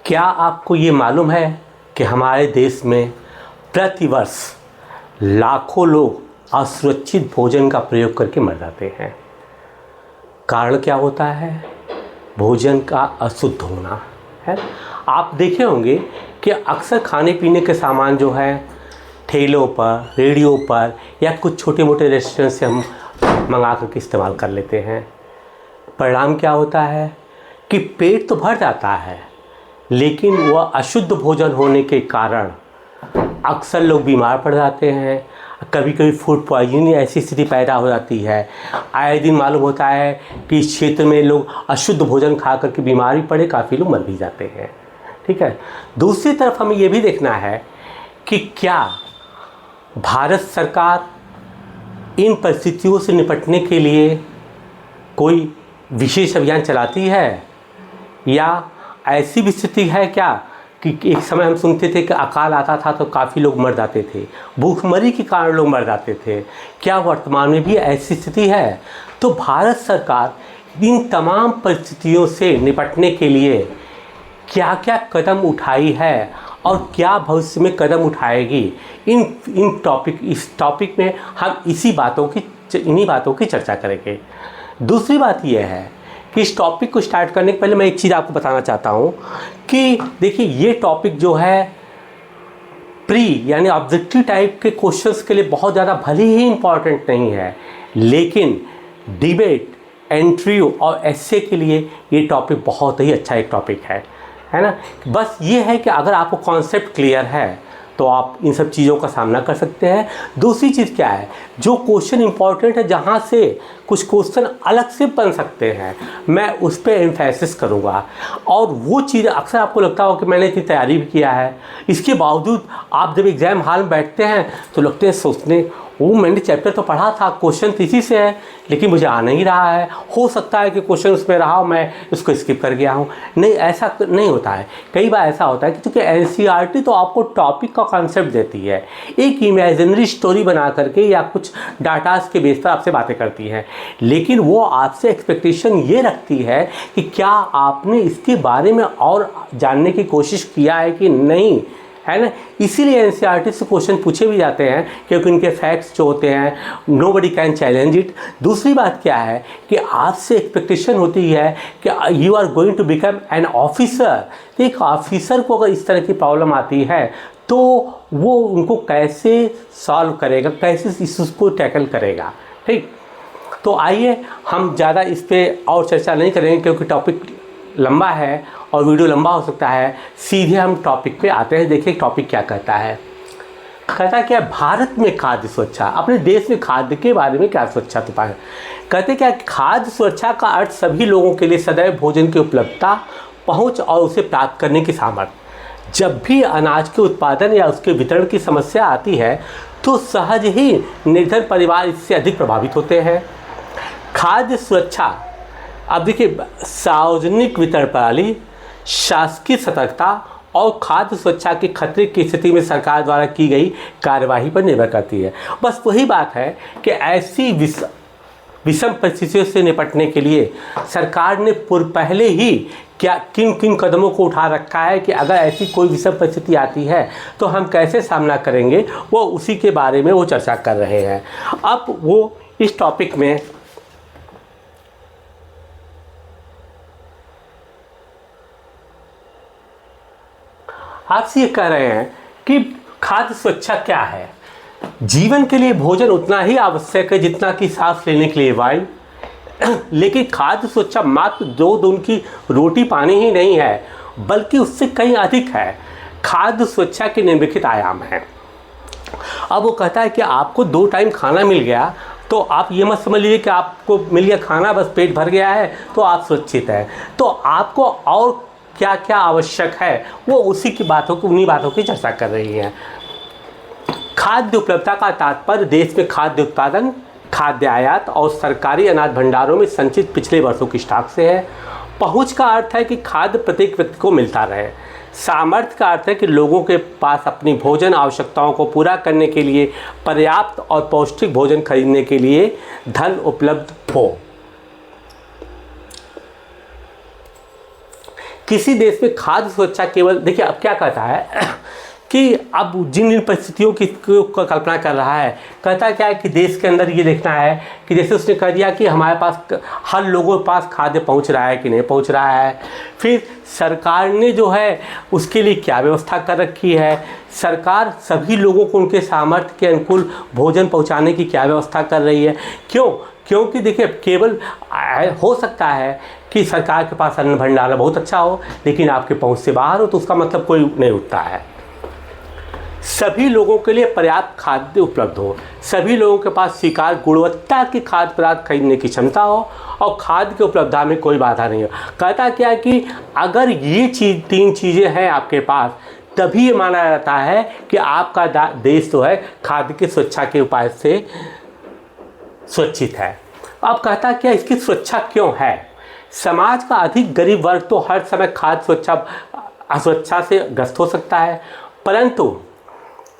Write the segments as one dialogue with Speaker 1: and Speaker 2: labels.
Speaker 1: क्या आपको ये मालूम है कि हमारे देश में प्रतिवर्ष लाखों लोग असुरक्षित भोजन का प्रयोग करके मर जाते हैं? कारण क्या होता है? भोजन का अशुद्ध होना है। आप देखे होंगे कि अक्सर खाने पीने के सामान जो है ठेलों पर, रेडियो पर या कुछ छोटे मोटे रेस्टोरेंट से हम मंगा करके इस्तेमाल कर लेते हैं। परिणाम क्या होता है कि पेट तो भर जाता है, लेकिन वह अशुद्ध भोजन होने के कारण अक्सर लोग बीमार पड़ जाते हैं। कभी कभी फूड पॉइजनिंग ऐसी स्थिति पैदा हो जाती है। आए दिन मालूम होता है कि इस क्षेत्र में लोग अशुद्ध भोजन खा करके बीमारी पड़े काफ़ी लोग मर भी जाते हैं। ठीक है। दूसरी तरफ हमें ये भी देखना है कि क्या भारत सरकार इन परिस्थितियों से निपटने के लिए कोई विशेष अभियान चलाती है, या ऐसी भी स्थिति है क्या कि एक समय हम सुनते थे कि अकाल आता था तो काफ़ी लोग मर जाते थे, भूखमरी के कारण लोग मर जाते थे। क्या वर्तमान में भी ऐसी स्थिति है? तो भारत सरकार इन तमाम परिस्थितियों से निपटने के लिए क्या क्या कदम उठाई है और क्या भविष्य में कदम उठाएगी, इस टॉपिक में हम इन्हीं बातों की चर्चा करेंगे। दूसरी बात यह है कि इस टॉपिक को स्टार्ट करने के पहले मैं एक चीज़ आपको बताना चाहता हूँ कि देखिए, ये टॉपिक जो है यानी ऑब्जेक्टिव टाइप के क्वेश्चंस के लिए बहुत ज़्यादा भले ही इम्पॉर्टेंट नहीं है, लेकिन डिबेट, इंटरव्यू और एस्से के लिए ये टॉपिक बहुत ही अच्छा एक टॉपिक है ना। बस ये है कि अगर आपको कॉन्सेप्ट क्लियर है तो आप इन सब चीज़ों का सामना कर सकते हैं। दूसरी चीज़ क्या है, जो क्वेश्चन इंपॉर्टेंट है, जहाँ से कुछ क्वेश्चन अलग से बन सकते हैं, मैं उस पर एम्फेसिस करूँगा। और वो चीज़ अक्सर आपको लगता हो कि मैंने इतनी तैयारी भी किया है, इसके बावजूद आप जब एग्ज़ाम हॉल में बैठते हैं तो लगते हैं सोचने, वो मैंने चैप्टर तो पढ़ा था, क्वेश्चन इसी से है, लेकिन मुझे आ नहीं रहा है। हो सकता है कि क्वेश्चन उसमें रहा हो, मैं उसको स्किप कर गया हूँ। नहीं, ऐसा नहीं होता है। कई बार ऐसा होता है कि चूँकि एनसीईआरटी तो आपको टॉपिक का कॉन्सेप्ट देती है, एक इमेजिनरी स्टोरी बना करके या कुछ डाटास के बेस पर आपसे बातें करती है, लेकिन वो आपसे एक्सपेक्टेशन ये रखती है कि क्या आपने इसके बारे में और जानने की कोशिश किया है कि नहीं, है ना। इसीलिए एनसीईआरटी से क्वेश्चन पूछे भी जाते हैं, क्योंकि उनके फैक्ट्स जो होते हैं नोबडी कैन चैलेंज इट। दूसरी बात क्या है कि आपसे एक्सपेक्टेशन होती है कि you are going to become an officer. एक ऑफिसर को अगर इस तरह की प्रॉब्लम आती है तो वो उनको कैसे सॉल्व करेगा, कैसे इसको टैकल करेगा। ठीक, तो आइए हम ज़्यादा इस पर और चर्चा नहीं करेंगे, क्योंकि टॉपिक लंबा है और वीडियो लंबा हो सकता है। सीधे हम टॉपिक पे आते हैं। देखिए टॉपिक क्या कहता है। कहता क्या, भारत में खाद्य सुरक्षा, अपने देश में खाद्य के बारे में क्या सुरक्षा तो पाए। कहते क्या, खाद्य सुरक्षा का अर्थ सभी लोगों के लिए सदैव भोजन की उपलब्धता, पहुंच और उसे प्राप्त करने की सामर्थ्य। जब भी अनाज के उत्पादन या उसके वितरण की समस्या आती है तो सहज ही निर्धन परिवार इससे अधिक प्रभावित होते हैं। खाद्य सुरक्षा, अब देखिए, सार्वजनिक वितरण प्रणाली, शासकीय सतर्कता और खाद्य सुरक्षा के खतरे की स्थिति में सरकार द्वारा की गई कार्यवाही पर निर्भर करती है। बस वही बात है कि ऐसी विषम परिस्थितियों से निपटने के लिए सरकार ने पहले ही किन किन कदमों को उठा रखा है कि अगर ऐसी कोई विषम परिस्थिति आती है तो हम कैसे सामना करेंगे, वो उसी के बारे में वो चर्चा कर रहे हैं। अब वो इस टॉपिक में आपसे ये कह रहे हैं कि खाद्य सुरक्षा क्या है। जीवन के लिए भोजन उतना ही आवश्यक है जितना कि सांस लेने के लिए वायु, लेकिन खाद्य सुरक्षा मात्र दो दिन की रोटी पानी ही नहीं है, बल्कि उससे कहीं अधिक है। खाद्य सुरक्षा के निम्नलिखित आयाम हैं। अब वो कहता है कि आपको 2 टाइम खाना मिल गया तो आप ये मत समझ लीजिए कि आपको मिल गया खाना, बस पेट भर गया है तो आप सुरक्षित हैं। तो आपको और क्या क्या आवश्यक है, वो उन्हीं बातों की चर्चा कर रही है। खाद्य उपलब्धता का तात्पर्य देश में खाद्य उत्पादन, खाद्य आयात और सरकारी अनाज भंडारों में संचित पिछले वर्षों की स्टॉक से है। पहुंच का अर्थ है कि खाद्य प्रत्येक व्यक्ति को मिलता रहे। सामर्थ्य का अर्थ है कि लोगों के पास अपनी भोजन आवश्यकताओं को पूरा करने के लिए पर्याप्त और पौष्टिक भोजन खरीदने के लिए धन उपलब्ध हो। किसी देश में खाद्य सुरक्षा केवल, देखिए अब क्या कहता है कि अब जिन परिस्थितियों की कल्पना कर रहा है, कहता क्या है कि देश के अंदर ये देखना है कि जैसे उसने कह दिया कि हमारे पास हर लोगों के पास खाद्य पहुंच रहा है कि नहीं पहुंच रहा है, फिर सरकार ने जो है उसके लिए क्या व्यवस्था कर रखी है, सरकार सभी लोगों को उनके सामर्थ्य के अनुकूल भोजन पहुंचाने की क्या व्यवस्था कर रही है। क्योंकि देखिए केवल हो सकता है कि सरकार के पास अन्न भंडार बहुत अच्छा हो लेकिन आपके पहुंच से बाहर हो, तो उसका मतलब कोई नहीं उठता है। सभी लोगों के लिए पर्याप्त खाद्य उपलब्ध हो, सभी लोगों के पास स्वीकार गुणवत्ता के खाद्य पदार्थ खरीदने की क्षमता हो और खाद्य की उपलब्धता में कोई बाधा नहीं हो। कहता क्या है कि अगर ये तीन चीज़ें हैं आपके पास, तभी ये माना जाता है कि आपका देश जो है खाद्य की सुरक्षा के उपाय से सुरक्षित है। अब कहता क्या इसकी सुरक्षा क्यों है? समाज का अधिक गरीब वर्ग तो हर समय खाद्य असुरक्षा से ग्रस्त हो सकता है, परंतु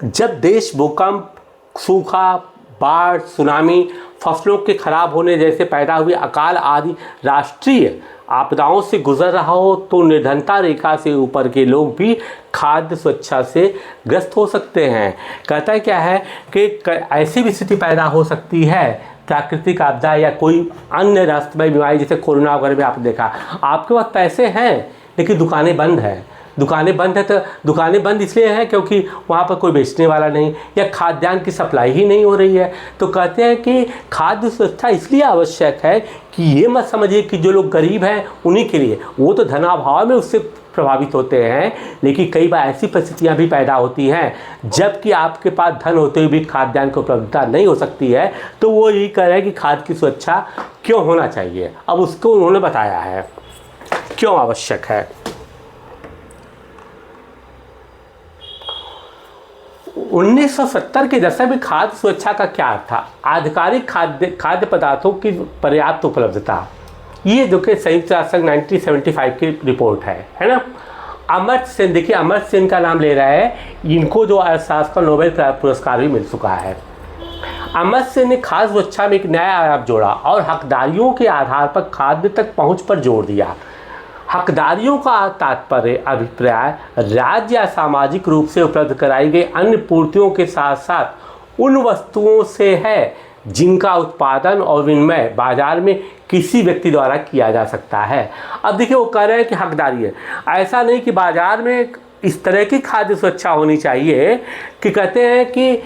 Speaker 1: जब देश भूकंप, सूखा, बाढ़, सुनामी, फसलों के खराब होने जैसे पैदा हुए अकाल आदि राष्ट्रीय आपदाओं से गुजर रहा हो, तो निर्धनता रेखा से ऊपर के लोग भी खाद्य सुरक्षा से ग्रस्त हो सकते हैं। कहता है क्या है कि ऐसी भी स्थिति पैदा हो सकती है, प्राकृतिक आपदा या कोई अन्य रहस्यमय बीमारी जैसे कोरोना वगैरह में आपने देखा, आपके पास पैसे हैं लेकिन दुकानें बंद हैं। दुकानें बंद है तो दुकानें बंद इसलिए हैं क्योंकि वहाँ पर कोई बेचने वाला नहीं या खाद्यान्न की सप्लाई ही नहीं हो रही है। तो कहते हैं कि खाद्य सुरक्षा इसलिए आवश्यक है कि ये मत समझिए कि जो लोग गरीब हैं उन्हीं के लिए, वो तो धनाभाव में उससे प्रभावित होते हैं, लेकिन कई बार ऐसी परिस्थितियाँ भी पैदा होती हैं जबकि आपके पास धन होते हुए भी खाद्यान्न की उपलब्धता नहीं हो सकती है। तो वो यही कह रहे हैं कि खाद्य की सुरक्षा क्यों होना चाहिए। अब उसको उन्होंने बताया है क्यों आवश्यक है। 1970 के दशक में खाद्य सुरक्षा का क्या अर्थ था? आधिकारिक खाद्य पदार्थों की पर्याप्त उपलब्धता। ये जो कि संयुक्त राष्ट्र 1975 की रिपोर्ट है ना। अमर्त्य सेन, देखिए अमर्त्य सेन का नाम ले रहा है, इनको जो अर्थशास्त्र का नोबेल पुरस्कार भी मिल चुका है। अमर्त्य सेन ने खाद्य सुरक्षा में एक नया आयाम जोड़ा और हकदारियों के आधार पर खाद्य तक पहुंच पर जोर दिया। हकदारियों का तात्पर्य अभिप्राय राज्य या सामाजिक रूप से उपलब्ध कराई गई अन्य पूर्तियों के साथ साथ उन वस्तुओं से है जिनका उत्पादन और विनिमय बाजार में किसी व्यक्ति द्वारा किया जा सकता है। अब देखिए वो कह रहे हैं कि हकदारी है, ऐसा नहीं कि बाजार में इस तरह की खाद्य सुरक्षा होनी चाहिए कि कहते हैं कि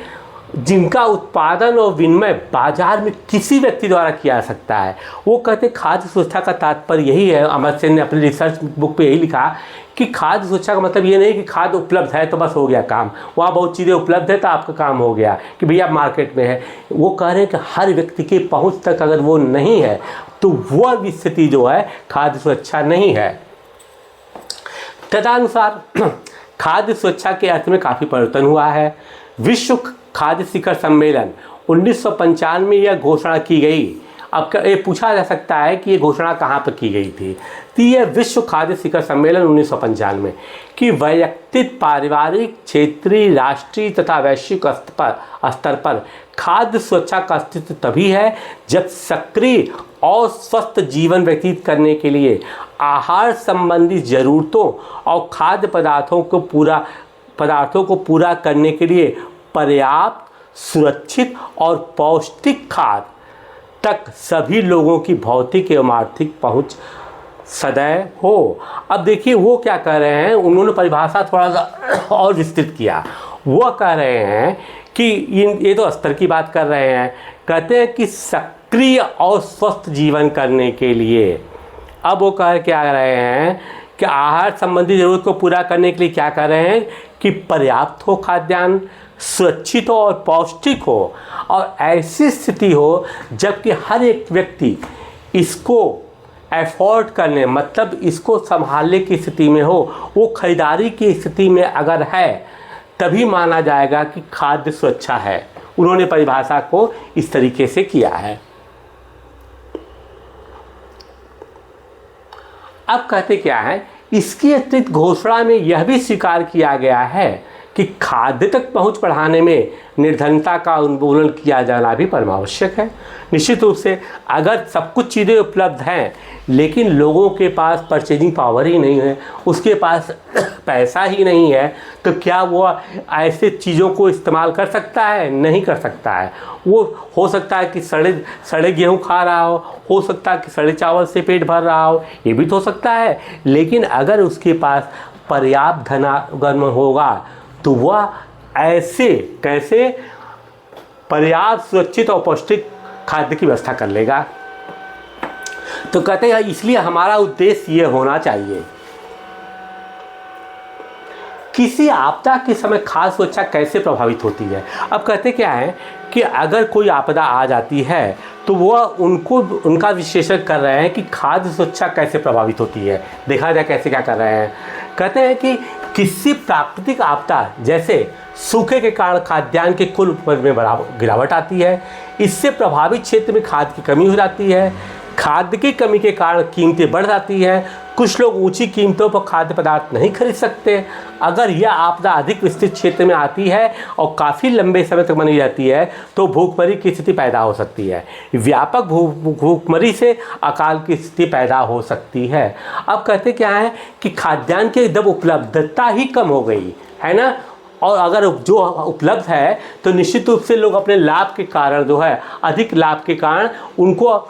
Speaker 1: जिनका उत्पादन और विनिमय बाजार में किसी व्यक्ति द्वारा किया जा सकता है। वो कहते खाद्य सुरक्षा का तात्पर्य यही है। अमर्त्य सेन ने अपनी रिसर्च बुक पे यही लिखा कि खाद्य सुरक्षा का मतलब ये नहीं कि खाद्य उपलब्ध है तो बस हो गया काम, वहाँ बहुत चीज़ें उपलब्ध है तो आपका काम हो गया कि भैया मार्केट में है। वो कह रहे हैं कि हर व्यक्ति के पहुँच तक अगर वो नहीं है तो वह स्थिति जो है खाद्य सुरक्षा नहीं है। तदनुसार खाद्य सुरक्षा के अर्थ में काफ़ी परिवर्तन हुआ है। विश्व खाद्य शिखर सम्मेलन 1995 में यह घोषणा की गई। अब ये पूछा जा सकता है कि ये घोषणा कहाँ पर की गई थी। तो यह विश्व खाद्य शिखर सम्मेलन 1995 में कि वैयक्तिक, पारिवारिक, क्षेत्रीय, राष्ट्रीय तथा वैश्विक स्तर पर खाद्य सुरक्षा का अस्तित्व तभी है जब सक्रिय और स्वस्थ जीवन व्यतीत करने के लिए आहार संबंधी ज़रूरतों और खाद्य पदार्थों को पूरा करने के लिए पर्याप्त, सुरक्षित और पौष्टिक खाद्य तक सभी लोगों की भौतिक एवं आर्थिक पहुंच सदैव हो। अब देखिए वो क्या कह रहे हैं, उन्होंने परिभाषा थोड़ा सा और विस्तृत किया। वो कह रहे हैं कि ये तो स्तर की बात कर रहे हैं, कहते हैं कि सक्रिय और स्वस्थ जीवन करने के लिए। अब वो क्या रहे हैं कि आहार संबंधी ज़रूरत को पूरा करने के लिए क्या कर रहे हैं कि पर्याप्त हो खाद्यान्न, सुरक्षित हो और पौष्टिक हो, और ऐसी स्थिति हो जबकि हर एक व्यक्ति इसको एफोर्ड करने, मतलब इसको संभालने की स्थिति में हो, वो खरीदारी की स्थिति में अगर है तभी माना जाएगा कि खाद्य सुरक्षा है। उन्होंने परिभाषा को इस तरीके से किया है। अब कहते क्या है, इसकी अतिरिक्त घोषणा में यह भी स्वीकार किया गया है कि खाद्य तक पहुंच बढ़ाने में निर्धनता का उन्मूलन किया जाना भी परमावश्यक है। निश्चित रूप से अगर सब कुछ चीज़ें उपलब्ध हैं लेकिन लोगों के पास परचेजिंग पावर ही नहीं है, उसके पास पैसा ही नहीं है, तो क्या वो ऐसे चीज़ों को इस्तेमाल कर सकता है? नहीं कर सकता है। वो हो सकता है कि सड़े गेहूँ खा रहा हो सकता है कि सड़े चावल से पेट भर रहा हो, ये भी तो हो सकता है। लेकिन अगर उसके पास पर्याप्त धनागम होगा तो वह ऐसे कैसे पर्याप्त सुरक्षित और पौष्टिक खाद्य की व्यवस्था कर लेगा। तो कहते हैं इसलिए हमारा उद्देश्य ये होना चाहिए, किसी आपदा के समय खाद्य सुरक्षा कैसे प्रभावित होती है। अब कहते क्या है कि अगर कोई आपदा आ जाती है तो वह उनका विश्लेषण कर रहे हैं कि खाद्य सुरक्षा कैसे प्रभावित होती है। देखा जाए कैसे क्या कर रहे हैं। कहते हैं कि किसी प्राकृतिक आपदा जैसे सूखे के कारण खाद्यान्न के कुल उपज में गिरावट आती है। इससे प्रभावित क्षेत्र में खाद्य की कमी हो जाती है। खाद्य की कमी के कारण कीमतें बढ़ जाती हैं। कुछ लोग ऊंची कीमतों पर खाद्य पदार्थ नहीं खरीद सकते। अगर यह आपदा अधिक विस्तृत क्षेत्र में आती है और काफ़ी लंबे समय तक बनी रहती है तो भूखमरी की स्थिति पैदा हो सकती है। व्यापक भूखमरी से अकाल की स्थिति पैदा हो सकती है। अब कहते क्या है कि खाद्यान्न की जब उपलब्धता ही कम हो गई है ना, और अगर जो उपलब्ध है तो निश्चित रूप से लोग अपने लाभ के कारण जो है अधिक लाभ के कारण उनको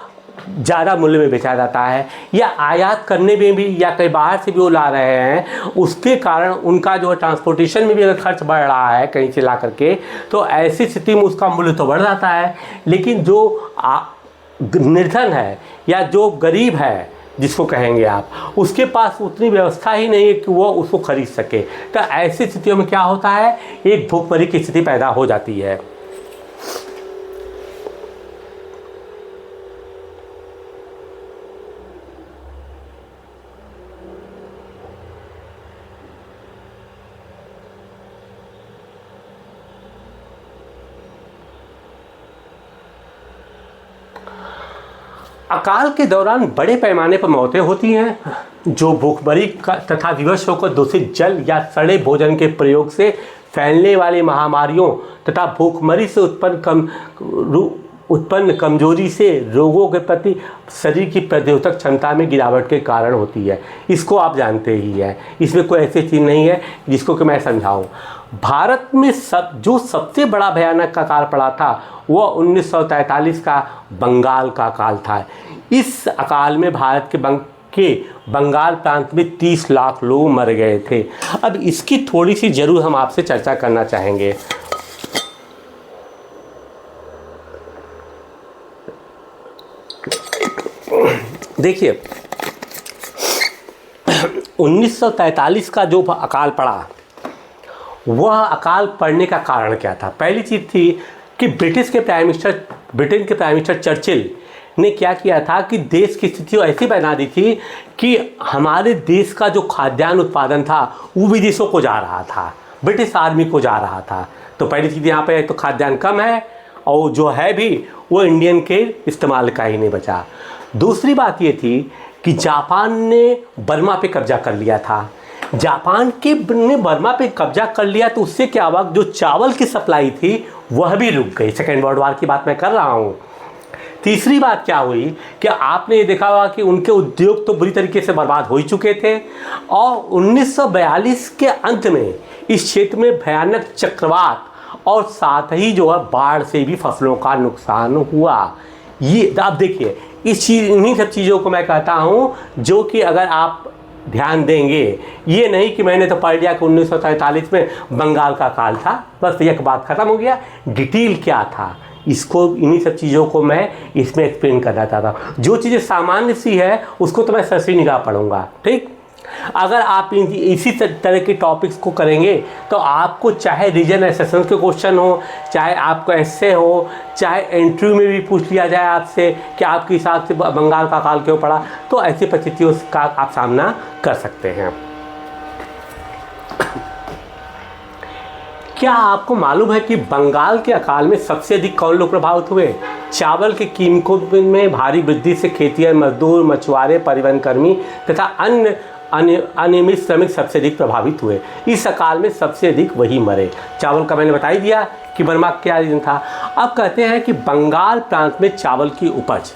Speaker 1: ज़्यादा मूल्य में बेचा जाता है, या आयात करने में भी या कहीं बाहर से भी वो ला रहे हैं, उसके कारण उनका जो है ट्रांसपोर्टेशन में भी अगर खर्च बढ़ रहा है कहीं से ला करके, तो ऐसी स्थिति में उसका मूल्य तो बढ़ जाता है। लेकिन जो निर्धन है या जो गरीब है जिसको कहेंगे आप, उसके पास उतनी व्यवस्था ही नहीं है कि वो उसको खरीद सके। तो ऐसी स्थितियों में क्या होता है, एक भूखमरी की स्थिति पैदा हो जाती है। अकाल के दौरान बड़े पैमाने पर मौतें होती हैं जो भूखमरी तथा विवश होकर दूषित जल या सड़े भोजन के प्रयोग से फैलने वाली महामारियों तथा भूखमरी से उत्पन्न कमजोरी से रोगों के प्रति शरीर की प्रतिरोधक क्षमता में गिरावट के कारण होती है। इसको आप जानते ही हैं, इसमें कोई ऐसी चीज़ नहीं है जिसको कि मैं समझाऊं। भारत में जो सबसे बड़ा भयानक अकाल पड़ा था वह 1943 का बंगाल का अकाल था। इस अकाल में भारत के बंगाल प्रांत में 30 लाख लोग मर गए थे। अब इसकी थोड़ी सी ज़रूर हम आपसे चर्चा करना चाहेंगे। देखिए 1943 का जो अकाल पड़ा, वह अकाल पड़ने का कारण क्या था। पहली चीज़ थी कि ब्रिटेन के प्राइम मिनिस्टर चर्चिल ने क्या किया था कि देश की स्थिति ऐसी बना दी थी कि हमारे देश का जो खाद्यान्न उत्पादन था वो विदेशों को जा रहा था, ब्रिटिश आर्मी को जा रहा था। तो पहली चीज़ यहाँ पे तो खाद्यान्न कम है और जो है भी वो इंडियन के इस्तेमाल का ही नहीं बचा। दूसरी बात ये थी कि जापान ने बर्मा पे कब्जा कर लिया था। जापान ने बर्मा पे कब्जा कर लिया तो उससे क्या हुआ, जो चावल की सप्लाई थी वह भी रुक गई। सेकेंड वर्ल्ड वॉर की बात मैं कर रहा हूँ। तीसरी बात क्या हुई कि आपने ये देखा होगा कि उनके उद्योग तो बुरी तरीके से बर्बाद हो ही चुके थे और 1942 के अंत में इस क्षेत्र में भयानक चक्रवात और साथ ही जो है बाढ़ से भी फसलों का नुकसान हुआ। ये आप देखिए, इन्हीं सब चीज़ों को मैं कहता हूँ जो कि अगर आप ध्यान देंगे, ये नहीं कि मैंने तो पढ़ लिया कि 1943 में बंगाल का काल था, बस एक बात ख़त्म हो गया। डिटेल क्या था, इसको इन्हीं सब चीज़ों को मैं इसमें एक्सप्लेन करना चाहता हूँ। जो चीज़ें सामान्य सी है उसको तो मैं सरसरी निगाह पढ़ूंगा, ठीक। अगर आप इसी तरह के टॉपिक्स को करेंगे तो आपको चाहे रीजन एसेशन के क्वेश्चन हो, चाहे आपको ऐसे हो, चाहे इंटरव्यू में भी पूछ लिया जाए आपसे कि आपके हिसाब से बंगाल का काल क्यों पड़ा, तो ऐसी परिस्थितियों का आप सामना कर सकते हैं। क्या आपको मालूम है कि बंगाल के अकाल में सबसे अधिक कौन लोग प्रभावित हुए? चावल की कीमतों में भारी वृद्धि से खेतिहर मजदूर, मछुआरे, परिवहन कर्मी तथा अन्य अनियमित श्रमिक सबसे अधिक प्रभावित हुए। इस अकाल में सबसे अधिक वही मरे। चावल का मैंने बता ही दिया कि बर्मा क्या रीजन था। अब कहते हैं कि बंगाल प्रांत में चावल की उपज,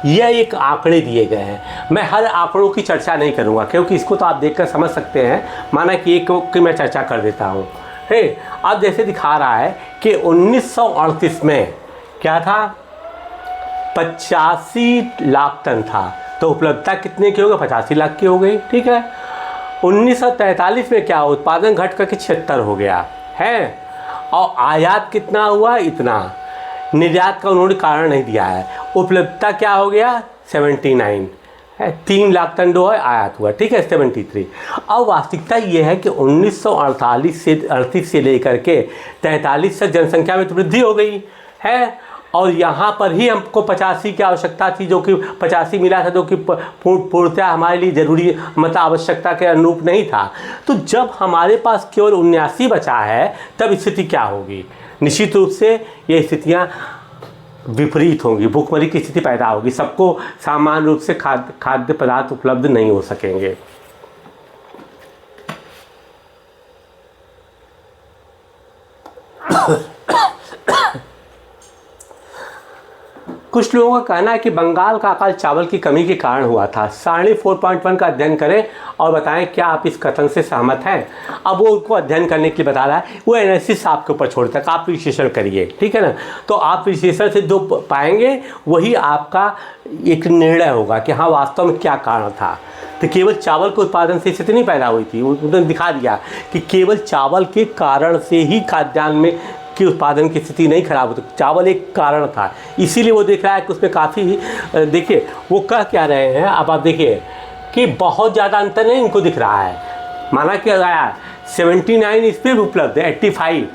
Speaker 1: यह एक आंकड़े दिए गए हैं। मैं हर आंकड़ों की चर्चा नहीं करूंगा क्योंकि इसको तो आप देखकर समझ सकते हैं, माना कि एक की मैं चर्चा कर देता हूँ। अब जैसे दिखा रहा है कि 1938 में क्या था, 85 लाख टन था, तो उपलब्धता कितने की हो गई, 85 लाख की हो गई। ठीक है। 1943 में क्या, उत्पादन घट करके 76 हो गया है, और आयात कितना हुआ, इतना। निर्यात का उन्होंने कारण नहीं दिया है। उपलब्धता क्या हो गया, 79 है, 3 लाख टन जो है आयात हुआ। ठीक है, 73। अब वास्तविकता ये है कि 1938 से लेकर के 43 तक जनसंख्या में तो वृद्धि हो गई है, और यहाँ पर ही हमको 85 की आवश्यकता थी, जो कि 85 मिला था, जो कि पूर्णतः हमारे लिए ज़रूरी मतलब आवश्यकता के अनुरूप नहीं था। तो जब हमारे पास केवल 79 बचा है, तब स्थिति क्या होगी। निश्चित रूप से ये स्थितियाँ विपरीत होंगी, भूखमरी की स्थिति पैदा होगी, सबको सामान्य रूप से खाद्य पदार्थ उपलब्ध नहीं हो सकेंगे। कुछ लोगों का कहना है कि बंगाल का अकाल चावल की कमी के कारण हुआ था। सारणी 4.1 का अध्ययन करें और बताएं क्या आप इस कथन से सहमत हैं। अब वो उनको अध्ययन करने के लिए बता रहा है, वो एनालिसिस आपके ऊपर छोड़ता है, आप विश्लेषण करिए। ठीक है ना। तो आप विश्लेषण से जो पाएंगे वही आपका एक निर्णय होगा कि हाँ वास्तव में क्या कारण था। तो केवल चावल के उत्पादन से स्थिति नहीं पैदा हुई थी, उन्होंने दिखा दिया कि केवल चावल के कारण से ही खाद्यान्न में कि उत्पादन की स्थिति नहीं खराब होती, चावल एक कारण था। इसीलिए वो देख रहा है कि उसमें काफ़ी, देखिए वो कह क्या रहे हैं, अब आप देखिए कि बहुत ज़्यादा अंतर नहीं इनको दिख रहा है। माना कि आया 79 इस पर भी उपलब्ध है, 85,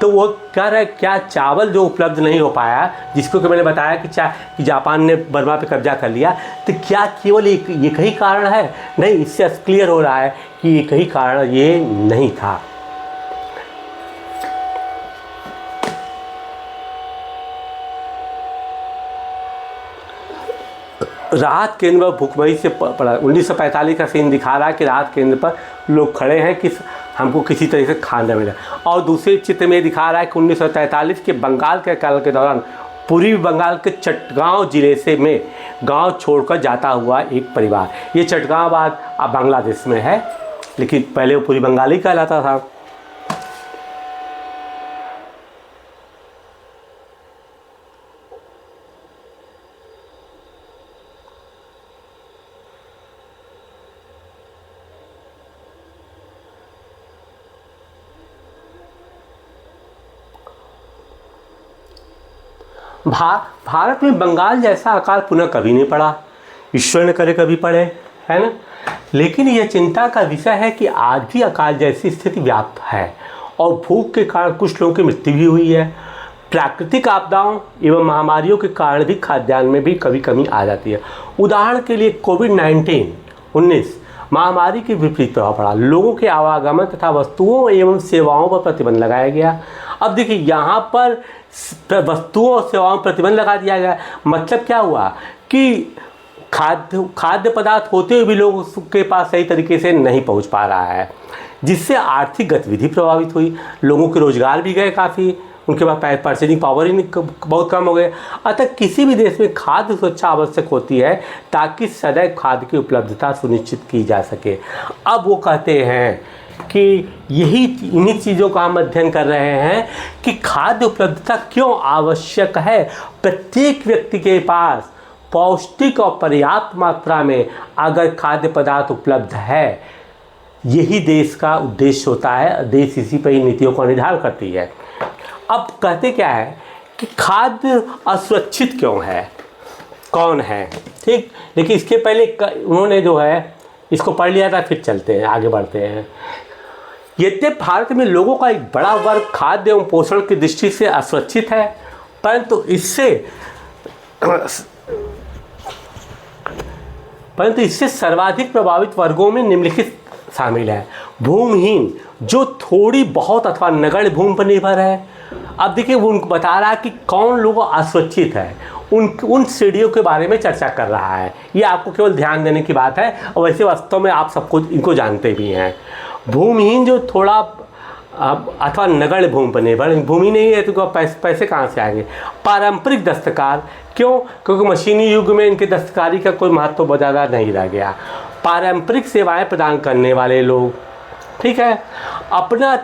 Speaker 1: तो वो कह रहा है क्या चावल जो उपलब्ध नहीं हो पाया, जिसको कि मैंने बताया कि जापान ने बर्मा पे कब्जा कर लिया, तो क्या केवल एक ही कारण है। नहीं, इससे क्लियर हो रहा है कि एक ही कारण ये नहीं था। राहत केंद्र पर भूखमरी से पड़ा 1945 का सीन दिखा रहा है कि राहत केंद्र पर लोग खड़े हैं कि हमको किसी तरह से खाना मिले, और दूसरे चित्र में दिखा रहा है कि 1943 के बंगाल के काल के दौरान पूर्वी बंगाल के चटगांव जिले से में गांव छोड़कर जाता हुआ एक परिवार। ये चटगांव बाद अब बांग्लादेश में है, लेकिन पहले वो पूरी बंगाल ही कहलाता था। भारत में बंगाल जैसा अकाल पुनः कभी नहीं पड़ा, ईश्वर न करे कभी पड़े, है ना। लेकिन यह चिंता का विषय है कि आज भी अकाल जैसी स्थिति व्याप्त है, और भूख के कारण कुछ लोगों की मृत्यु भी हुई है। प्राकृतिक आपदाओं एवं महामारियों के कारण भी खाद्यान्न में भी कभी कमी आ जाती है। उदाहरण के लिए कोविड-19 महामारी के विपरीत प्रभाव पड़ा, लोगों के आवागमन तथा वस्तुओं एवं सेवाओं पर प्रतिबंध लगाया गया। अब देखिए यहाँ पर वस्तुओं और सेवाओं पर प्रतिबंध लगा दिया गया, मतलब क्या हुआ कि खाद्य पदार्थ होते हुए भी लोगों के पास सही तरीके से नहीं पहुँच पा रहा है, जिससे आर्थिक गतिविधि प्रभावित हुई, लोगों के रोजगार भी गए काफ़ी, उनके पास परचेजिंग पावर ही बहुत कम हो गए। अतः किसी भी देश में खाद्य सुरक्षा आवश्यक होती है ताकि सदैव खाद्य की उपलब्धता सुनिश्चित की जा सके। अब वो कहते हैं कि इन्हीं चीज़ों का हम अध्ययन कर रहे हैं कि खाद्य उपलब्धता क्यों आवश्यक है। प्रत्येक व्यक्ति के पास पौष्टिक और पर्याप्त मात्रा में अगर खाद्य पदार्थ उपलब्ध है, यही देश का उद्देश्य होता है। देश इसी पर ही नीतियों का निर्धारण करती है। अब कहते क्या है कि खाद्य असुरक्षित क्यों है, कौन है, ठीक। लेकिन इसके पहले उन्होंने जो है इसको पढ़ लिया था, फिर चलते हैं आगे बढ़ते हैं। यद्यपि भारत में लोगों का एक बड़ा वर्ग खाद्य एवं पोषण की दृष्टि से असुरक्षित है, परंतु इससे सर्वाधिक प्रभावित वर्गों में निम्नलिखित शामिल है। भूमिहीन, जो थोड़ी बहुत अथवा नगण्य भूमि पर निर्भर है। अब देखिए वो उनको बता रहा है कि कौन लोग असुरक्षित है। उन सीढ़ियों के बारे में चर्चा कर रहा है। ये आपको केवल ध्यान देने की बात है, और वैसे वास्तव में आप सबको इनको जानते भी हैं। भूमिहीन जो थोड़ा अथवा नगण्य भूमि बने, भूमि नहीं है तो पैसे कहाँ से आएंगे। पारंपरिक दस्तकार, क्यों? क्योंकि मशीनी युग में इनके दस्तकारी का कोई महत्व बहुत ज़्यादा नहीं रह गया। पारंपरिक सेवाएं प्रदान करने वाले लोग, ठीक है, अपना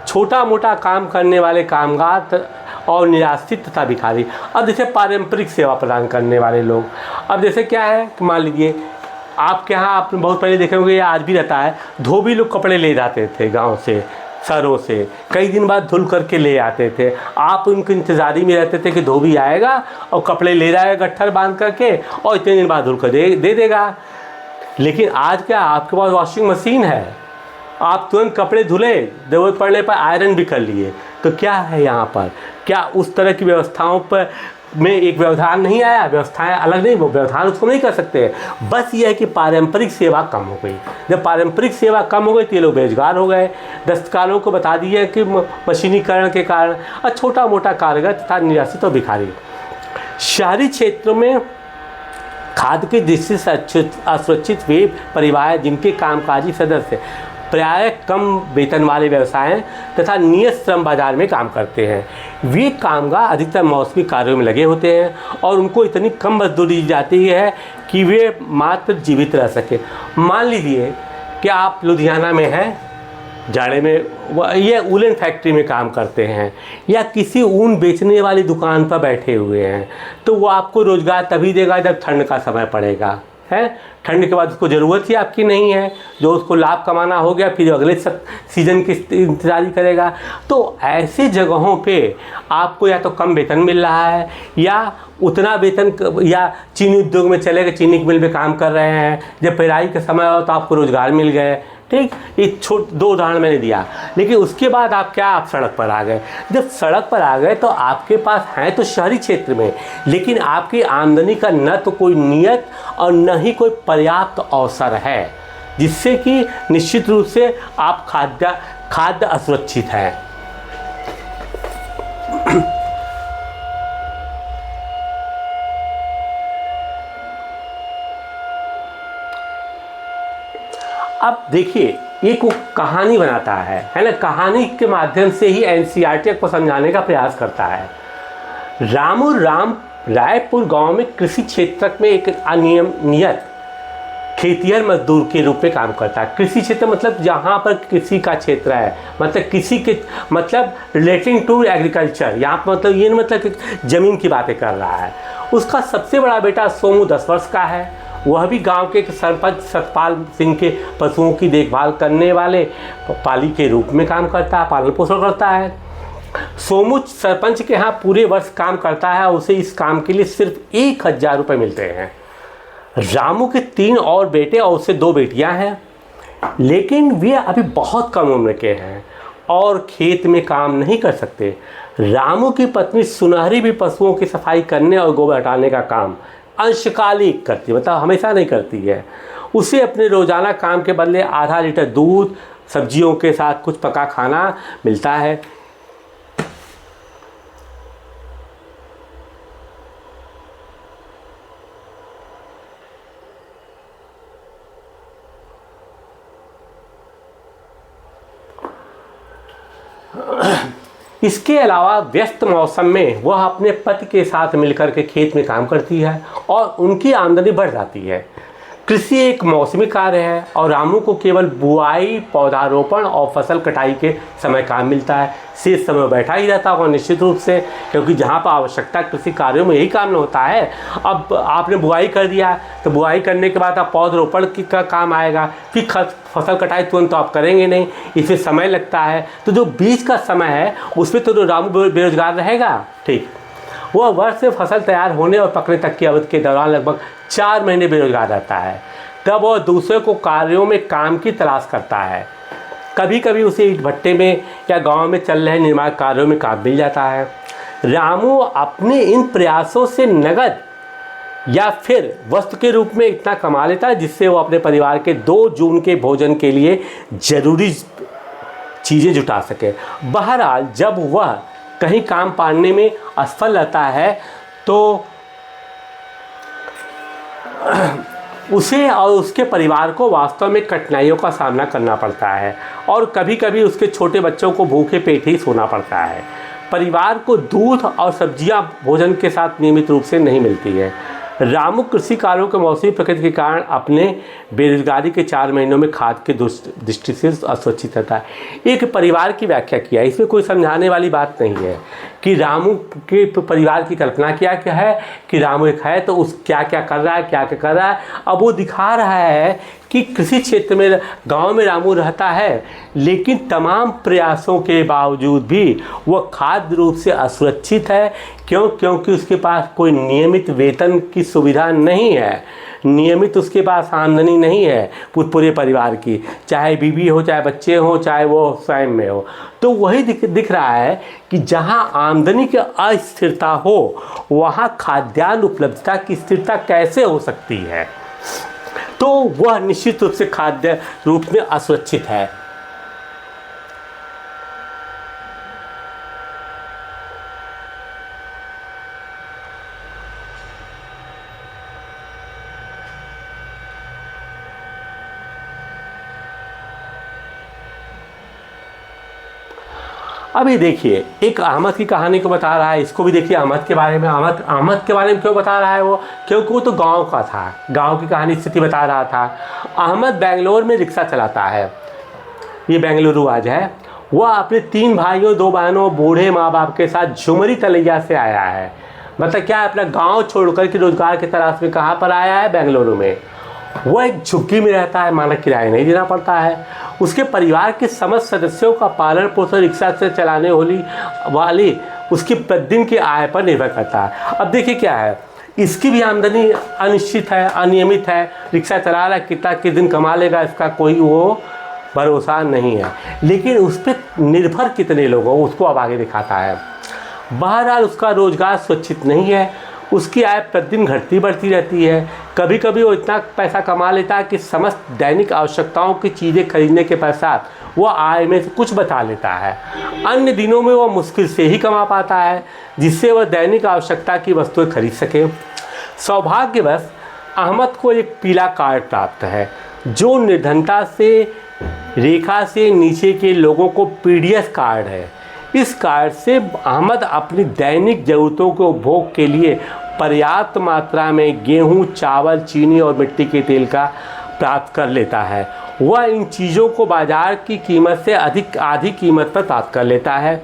Speaker 1: छोटा मोटा काम करने वाले कामगार और निराश्रित तथा भिखारी। अब जैसे पारंपरिक सेवा प्रदान करने वाले लोग, अब जैसे क्या है कि मान लीजिए आपके यहाँ, आपने बहुत पहले देखे होंगे, ये आज भी रहता है, धोबी लोग कपड़े ले जाते थे गांव से, शहरों से, कई दिन बाद धुल करके ले आते थे। आप उनके इंतज़ारी में रहते थे कि धोबी आएगा और कपड़े ले जाएगा गट्ठर बांध करके, और इतने दिन बाद धुल कर दे देगा। लेकिन आज क्या, आपके पास वॉशिंग मशीन है, आप तुरंत कपड़े धुले, ज़रूरत पड़ने पर आयरन भी कर लिए। तो क्या है यहाँ पर, क्या उस तरह की व्यवस्थाओं पर में एक व्यवधान नहीं आया? व्यवस्थाएं अलग नहीं, वो व्यवधान उसको नहीं कर सकते। बस ये है कि पारंपरिक सेवा कम हो गई। जब पारंपरिक सेवा कम हो गई तो ये लोग बेरोजगार हो गए। दस्तकारों को बता दिया कि मशीनीकरण के कारण और छोटा मोटा कारीगर तथा निराश्रित और भिखारी। शहरी क्षेत्रों में खाद्य की दृष्टि से असुरक्षित वे परिवार जिनके कामकाजी सदस्य प्रायः कम वेतन वाले व्यवसाय तथा नियत श्रम बाजार में काम करते हैं, वे कामगार अधिकतर मौसमी कार्यों में लगे होते हैं और उनको इतनी कम मजदूरी दी जाती है कि वे मात्र जीवित रह सके। मान लीजिए कि आप लुधियाना में हैं, जाड़े में ये वूलन फैक्ट्री में काम करते हैं या किसी ऊन बेचने वाली दुकान पर बैठे हुए हैं, तो वो आपको रोज़गार तभी देगा जब ठंड का समय पड़ेगा, है। ठंड के बाद उसको ज़रूरत ही आपकी नहीं है, जो उसको लाभ कमाना हो गया, फिर अगले सीज़न की इंतज़ारी करेगा। तो ऐसे जगहों पे आपको या तो कम वेतन मिल रहा है या उतना वेतन, या चीनी उद्योग में चले गए, चीनी की मिल में काम कर रहे हैं, जब पेराई का समय हो तो आपको रोज़गार मिल गए, ठीक। ये दो उदाहरण मैंने दिया। लेकिन उसके बाद आप सड़क पर आ गए। जब सड़क पर आ गए तो आपके पास हैं तो शहरी क्षेत्र में, लेकिन आपकी आमदनी का न तो कोई नियत और न ही कोई पर्याप्त अवसर है, जिससे कि निश्चित रूप से आप खाद्य असुरक्षित हैं। अब देखिए, एक कहानी बनाता है ना, कहानी के माध्यम से ही एनसीईआरटी को समझाने का प्रयास करता है। रामू राम रायपुर गांव में कृषि क्षेत्र में एक अनियमित खेतिहर मजदूर के रूप में काम करता है। कृषि क्षेत्र मतलब जहाँ पर कृषि का क्षेत्र है, मतलब कृषि के मतलब रिलेटिंग टू एग्रीकल्चर, यहाँ पर मतलब ये मतलब ज़मीन की बातें कर रहा है। उसका सबसे बड़ा बेटा सोमू 10 वर्ष का है, वह भी गांव के सरपंच सतपाल सिंह के पशुओं की देखभाल करने वाले पाली के रूप में काम करता है, पालन पोषण करता है। सोमू सरपंच के यहाँ पूरे वर्ष काम करता है, उसे इस काम के लिए सिर्फ 1000 रुपये मिलते हैं। रामू के 3 और बेटे और उससे 2 बेटियां हैं, लेकिन वे अभी बहुत कम उम्र के हैं और खेत में काम नहीं कर सकते। रामू की पत्नी सुनहरी भी पशुओं की सफाई करने और गोबर हटाने का काम अंशकालिक करती है, मतलब हमेशा नहीं करती है। उसे अपने रोज़ाना काम के बदले आधा लीटर दूध, सब्जियों के साथ कुछ पका खाना मिलता है। इसके अलावा व्यस्त मौसम में वह अपने पति के साथ मिलकर के खेत में काम करती है और उनकी आमदनी बढ़ जाती है। कृषि एक मौसमी कार्य है और रामू को केवल बुआई, पौधारोपण और फसल कटाई के समय काम मिलता है। शेष समय बैठा ही रहता होगा निश्चित रूप से, क्योंकि जहाँ पर आवश्यकता कृषि कार्यों में यही काम होता है। अब आपने बुआई कर दिया तो बुआई करने के बाद आप पौधरोपण का काम आएगा, फिर फसल कटाई तुरंत तो आप करेंगे नहीं, इसमें समय लगता है। तो जो बीच का समय है उसमें तो रामू बेरोजगार रहेगा, ठीक। वह वर्ष से फसल तैयार होने और पकने तक की अवधि के दौरान लगभग 4 महीने बेरोजगार रहता है। तब वह दूसरे को कार्यों में काम की तलाश करता है। कभी कभी उसे ईंट भट्टे में या गांव में चल रहे निर्माण कार्यों में काम मिल जाता है। रामू अपने इन प्रयासों से नगद या फिर वस्तु के रूप में इतना कमा लेता है जिससे वो अपने परिवार के 2 जून के भोजन के लिए ज़रूरी चीज़ें जुटा सके। बहरहाल जब वह कहीं काम पाने में असफल रहता है तो उसे और उसके परिवार को वास्तव में कठिनाइयों का सामना करना पड़ता है और कभी कभी उसके छोटे बच्चों को भूखे पेट ही सोना पड़ता है। परिवार को दूध और सब्जियां भोजन के साथ नियमित रूप से नहीं मिलती है। रामू कृषि कार्यों के मौसमी प्रकृति के कारण अपने बेरोजगारी के 4 महीनों में खाद के दृष्टि से असुरक्षित रहता है। एक परिवार की व्याख्या किया है, इसमें कोई समझाने वाली बात नहीं है कि रामू के परिवार की कल्पना क्या क्या है कि रामू एक है तो उस क्या क्या कर रहा है, क्या क्या कर रहा है। अब वो दिखा रहा है कि कृषि क्षेत्र में गांव में रामू रहता है, लेकिन तमाम प्रयासों के बावजूद भी वह खाद्य रूप से असुरक्षित है। क्योंकि उसके पास कोई नियमित वेतन की सुविधा नहीं है, नियमित उसके पास आमदनी नहीं है पूरे परिवार की, चाहे बीवी हो, चाहे बच्चे हो, चाहे वो स्वयं में हो। तो वही दिख रहा है कि जहां आमदनी की अस्थिरता हो वहां खाद्यान्न उपलब्धता की स्थिरता कैसे हो सकती है। तो वह निश्चित रूप से खाद्य रूप में असुरक्षित है। अभी देखिए एक अहमद की कहानी को बता रहा है, इसको भी देखिए अहमद के बारे में। अहमद के बारे में क्यों बता रहा है वो, क्योंकि वो तो गांव का था, गांव की कहानी स्थिति बता रहा था। अहमद बेंगलोर में रिक्शा चलाता है, ये बेंगलुरु आज है। वह अपने 3 भाइयों 2 बहनों बूढ़े माँ बाप के साथ झुमरी तलैया से आया है। मतलब क्या है, अपना गाँव छोड़कर के रोजगार की तलाश में कहाँ पर आया है, बेंगलुरु में। वह एक झुग्गी में रहता है, मानक किराया नहीं देना पड़ता है। उसके परिवार के समस्त सदस्यों का पालन पोषण रिक्शा से चलाने वाली उसकी प्रतिदिन की आय पर निर्भर करता है। अब देखिए क्या है, इसकी भी आमदनी अनिश्चित है, अनियमित है। रिक्शा चला रहा है, किस दिन कमा लेगा इसका कोई वो भरोसा नहीं है। लेकिन उस पर निर्भर कितने लोग हो उसको अब आगे दिखाता है। बहरहाल उसका रोजगार सुरक्षित नहीं है, उसकी आय प्रतिदिन घटती बढ़ती रहती है। कभी कभी वो इतना पैसा कमा लेता है कि समस्त दैनिक आवश्यकताओं की चीज़ें खरीदने के पश्चात वो आय में से कुछ बचा लेता है। अन्य दिनों में वह मुश्किल से ही कमा पाता है जिससे वह दैनिक आवश्यकता की वस्तुएं खरीद सके। सौभाग्यवश अहमद को एक पीला कार्ड प्राप्त है जो निर्धनता से रेखा से नीचे के लोगों को पीडीएस कार्ड है। इस कार्ड से अहमद अपनी दैनिक ज़रूरतों के उपभोग के लिए पर्याप्त मात्रा में गेहूं, चावल, चीनी और मिट्टी के तेल का प्राप्त कर लेता है। वह इन चीज़ों को बाजार की कीमत से आधी कीमत पर प्राप्त कर लेता है।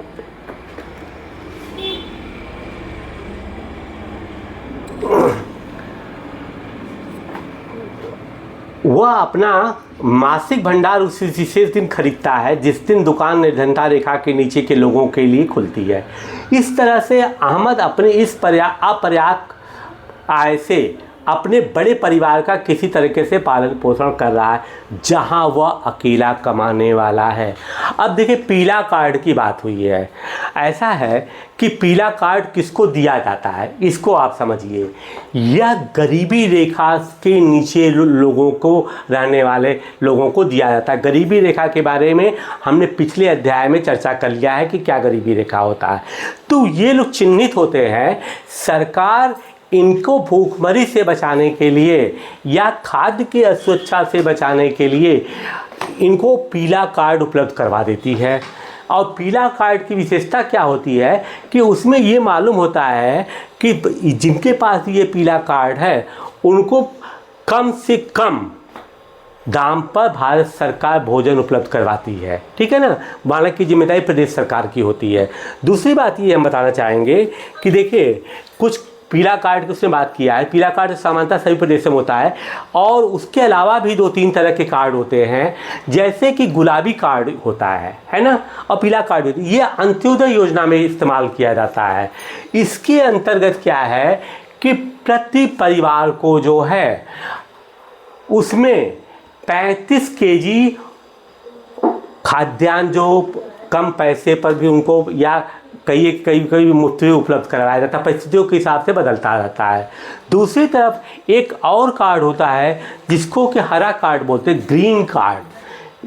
Speaker 1: वह अपना मासिक भंडार उस विशेष दिन खरीदता है जिस दिन दुकान निर्धनता रेखा के नीचे के लोगों के लिए खुलती है। इस तरह से अहमद अपने इस अपर्याप्त आय से अपने बड़े परिवार का किसी तरीके से पालन पोषण कर रहा है जहां वह अकेला कमाने वाला है। अब देखिए पीला कार्ड की बात हुई है। ऐसा है कि पीला कार्ड किसको दिया जाता है इसको आप समझिए। यह गरीबी रेखा के नीचे लोगों को रहने वाले लोगों को दिया जाता है। गरीबी रेखा के बारे में हमने पिछले अध्याय में चर्चा कर लिया है कि क्या गरीबी रेखा होता है। तो ये लोग चिन्हित होते हैं। सरकार इनको भूखमरी से बचाने के लिए या खाद्य की असुरक्षा से बचाने के लिए इनको पीला कार्ड उपलब्ध करवा देती है। और पीला कार्ड की विशेषता क्या होती है कि उसमें ये मालूम होता है कि जिनके पास ये पीला कार्ड है उनको कम से कम दाम पर भारत सरकार भोजन उपलब्ध करवाती है। ठीक है ना, मानक की जिम्मेदारी प्रदेश सरकार की होती है। दूसरी बात ये हम बताना चाहेंगे कि देखिए कुछ पीला कार्ड की उसने बात किया है। पीला कार्ड सामान्यतः सभी प्रदेशों में होता है और उसके अलावा भी 2-3 तरह के कार्ड होते हैं, जैसे कि गुलाबी कार्ड होता है ना, और पीला कार्ड होती है। ये अंत्योदय योजना में इस्तेमाल किया जाता है। इसके अंतर्गत क्या है कि प्रति परिवार को जो है उसमें 35 केजी खाद्यान्न जो कम पैसे पर भी उनको या कई मुफ्त में उपलब्ध करवाया जाता है, परिस्थितियों के हिसाब से बदलता रहता है। दूसरी तरफ एक और कार्ड होता है जिसको कि हरा कार्ड बोलते हैं, ग्रीन कार्ड,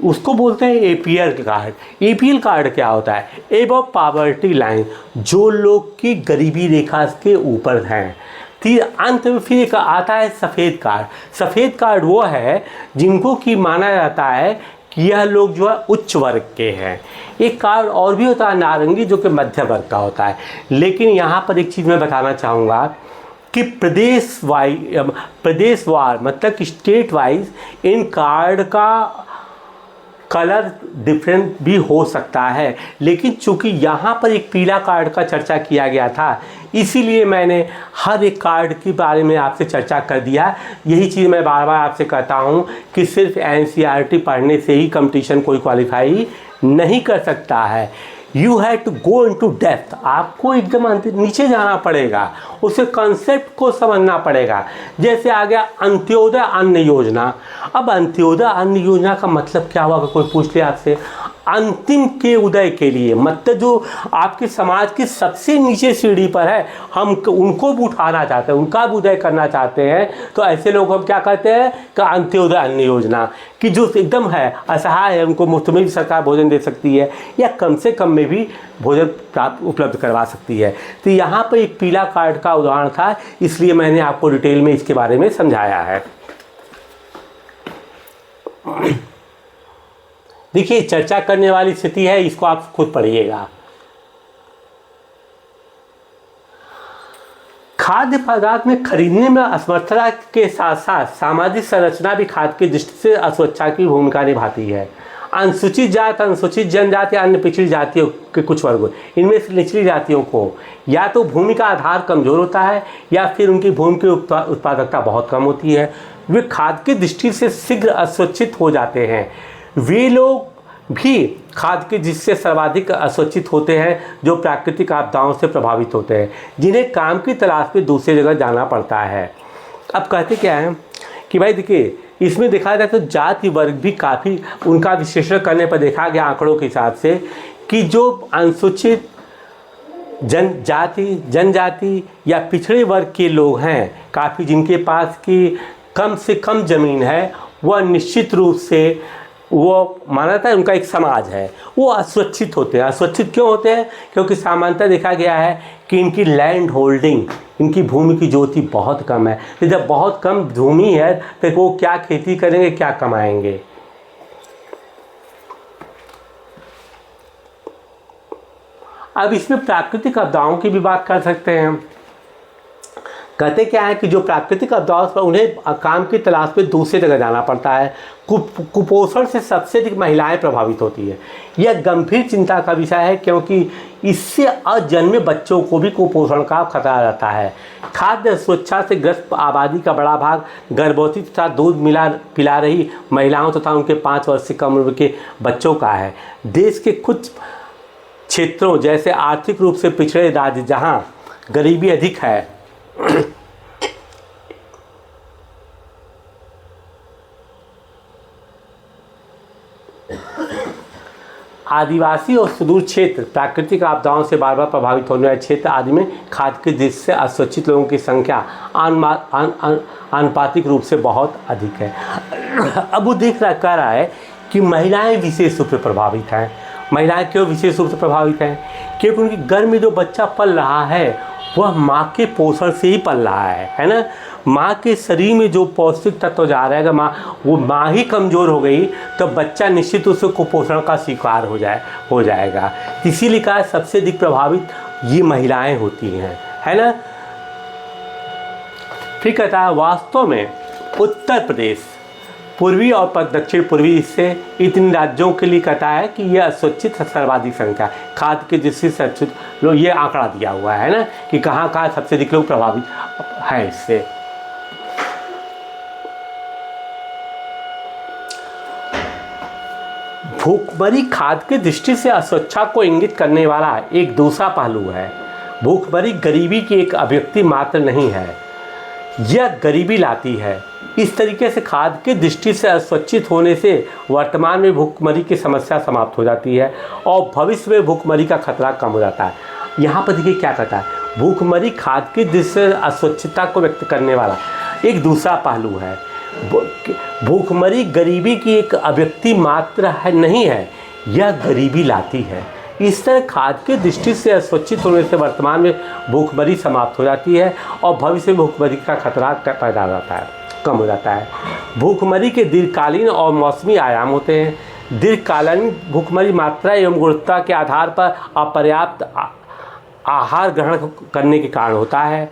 Speaker 1: उसको बोलते हैं एपीएल कार्ड। एपीएल कार्ड क्या होता है, एबव पॉवर्टी लाइन, जो लोग की गरीबी रेखा के ऊपर हैं, फिर अंत में फिर एक आता है सफ़ेद कार्ड। सफ़ेद कार्ड वो है जिनको कि माना जाता है कि यह लोग जो है उच्च वर्ग के हैं। एक कार्ड और भी होता है नारंगी, जो कि मध्य वर्ग का होता है। लेकिन यहाँ पर एक चीज़ मैं बताना चाहूँगा कि प्रदेशवार मतलब कि स्टेट वाइज इन कार्ड का कलर डिफरेंट भी हो सकता है। लेकिन चूंकि यहाँ पर एक पीला कार्ड का चर्चा किया गया था, इसीलिए मैंने हर एक कार्ड के बारे में आपसे चर्चा कर दिया। यही चीज़ मैं बार बार आपसे कहता हूँ कि सिर्फ एनसीईआरटी पढ़ने से ही कंपटीशन कोई क्वालिफाई नहीं कर सकता है। You have to go into depth, आपको एकदम नीचे जाना पड़ेगा, उसे कंसेप्ट को समझना पड़ेगा। जैसे आ गया अंत्योदय अन्न योजना। अब अंत्योदय अन्न योजना का मतलब क्या हुआ, अगर कोई पूछ ले आपसे, अंतिम के उदय के लिए, मतलब जो आपके समाज की सबसे नीचे सीढ़ी पर है, हम उनको भी उठाना चाहते हैं, उनका भी उदय करना चाहते हैं, तो ऐसे लोग हम क्या कहते हैं कि अंत्योदय अन्न योजना, कि जो एकदम है असहाय है, उनको मुफ्त में भी सरकार भोजन दे सकती है या कम से कम में भी भोजन प्राप्त उपलब्ध करवा सकती है। तो यहाँ पर एक पीला कार्ड का उदाहरण था, इसलिए मैंने आपको डिटेल में इसके बारे में समझाया है। देखिए, चर्चा करने वाली स्थिति है, इसको आप खुद पढ़िएगा। खाद्य पदार्थ में खरीदने में असमर्थता के साथ साथ सामाजिक संरचना भी खाद्य की दृष्टि से असुरक्षा की भूमिका निभाती है। अनुसूचित जात, अनुसूचित जनजाति, अन्य पिछड़ी जातियों के कुछ वर्ग, इनमें से निचली जातियों को या तो भूमि का आधार कमज़ोर होता है या फिर उनकी भूमि की उत्पादकता बहुत कम होती है। वे खाद्य की दृष्टि से शीघ्र असुरक्षित हो जाते हैं। वे लोग भी खाद्य के जिससे सर्वाधिक असुरक्षित होते हैं जो प्राकृतिक आपदाओं से प्रभावित होते हैं, जिन्हें काम की तलाश में दूसरी जगह जाना पड़ता है। अब कहते क्या है कि भाई देखिए, इसमें देखा जाए तो जाति वर्ग भी काफ़ी, उनका विश्लेषण करने पर देखा गया आंकड़ों के हिसाब से कि जो अनुसूचित जनजाति या पिछड़े वर्ग के लोग हैं, काफ़ी जिनके पास की कम से कम ज़मीन है, वह निश्चित रूप से वो माना जाता है उनका एक समाज है, वो असुरक्षित होते हैं। असुरक्षित क्यों होते हैं? क्योंकि सामान्यतः देखा गया है कि इनकी लैंड होल्डिंग, इनकी भूमि की ज्योति बहुत कम है। तो जब बहुत कम भूमि है तो वो क्या खेती करेंगे, क्या कमाएंगे। अब इसमें प्राकृतिक आपदाओं की भी बात कर सकते हैं। कहते क्या है कि जो प्राकृतिक आपदाओं पर उन्हें काम की तलाश में दूसरी जगह जाना पड़ता है। कुपोषण से सबसे अधिक महिलाएं प्रभावित होती है। यह गंभीर चिंता का विषय है क्योंकि इससे अजन्मे बच्चों को भी कुपोषण का खतरा रहता है। खाद्य सुरक्षा से ग्रस्त आबादी का बड़ा भाग गर्भवती तथा दूध पिला रही महिलाओं तथा उनके 5 वर्ष से कम उम्र के बच्चों का है। देश के कुछ क्षेत्रों जैसे आर्थिक रूप से पिछड़े राज्य जहाँ गरीबी अधिक है, आदिवासी और सुदूर क्षेत्र, प्राकृतिक आपदाओं से बार बार प्रभावित होने वाले क्षेत्र आदि में खाद्य की दृष्टि से असुरक्षित लोगों की संख्या आनुपातिक रूप से बहुत अधिक है। अब वो कह रहा है कि महिलाएं विशेष रूप से प्रभावित हैं। महिलाएं क्यों विशेष रूप से प्रभावित हैं? क्योंकि उनके घर में जो बच्चा पल रहा है वह माँ के पोषण से ही पल रहा है ना। माँ के शरीर में जो पौष्टिक तत्व जा रहा है, अगर माँ ही कमज़ोर हो गई तो बच्चा निश्चित रूप से कुपोषण का शिकार हो जाएगा। इसीलिए कहा सबसे अधिक प्रभावित ये महिलाएं होती हैं, है ना। फिर कहता है वास्तव में उत्तर प्रदेश, पूर्वी और दक्षिण पूर्वी हिस्से, इन राज्यों के लिए कहता है कि यह असुरक्षित सर्वाधिक संख्या खाद्य के जिससे सुरक्षित लोग, ये आंकड़ा दिया हुआ है ना कि कहाँ कहाँ सबसे अधिक लोग प्रभावित हैं इससे। भूखमरी खाद्य की दृष्टि से असुरक्षा को इंगित करने वाला एक दूसरा पहलू है। भूखमरी गरीबी की एक अभिव्यक्ति मात्र नहीं है, यह गरीबी लाती है। इस तरीके से खाद्य की दृष्टि से असुरक्षित होने से वर्तमान में भूखमरी की समस्या समाप्त हो जाती है और भविष्य में भूखमरी का खतरा कम हो जाता है। यहाँ पर देखिए क्या कहता है, भूखमरी खाद्य की दृष्टि से असुरक्षितता को व्यक्त करने वाला एक दूसरा पहलू है। भूखमरी गरीबी की एक अभिव्यक्ति मात्र है नहीं है, यह गरीबी लाती है। इस तरह खाद्य की दृष्टि से अस्वच्छित होने से वर्तमान में भूखमरी समाप्त हो जाती है और भविष्य में भूखमरी का खतरा पैदा हो जाता है, कम हो जाता है। भूखमरी के दीर्घकालीन और मौसमी आयाम होते हैं। दीर्घकालीन भूखमरी मात्रा एवं गुणवत्ता के आधार पर अपर्याप्त आहार ग्रहण करने के कारण होता है।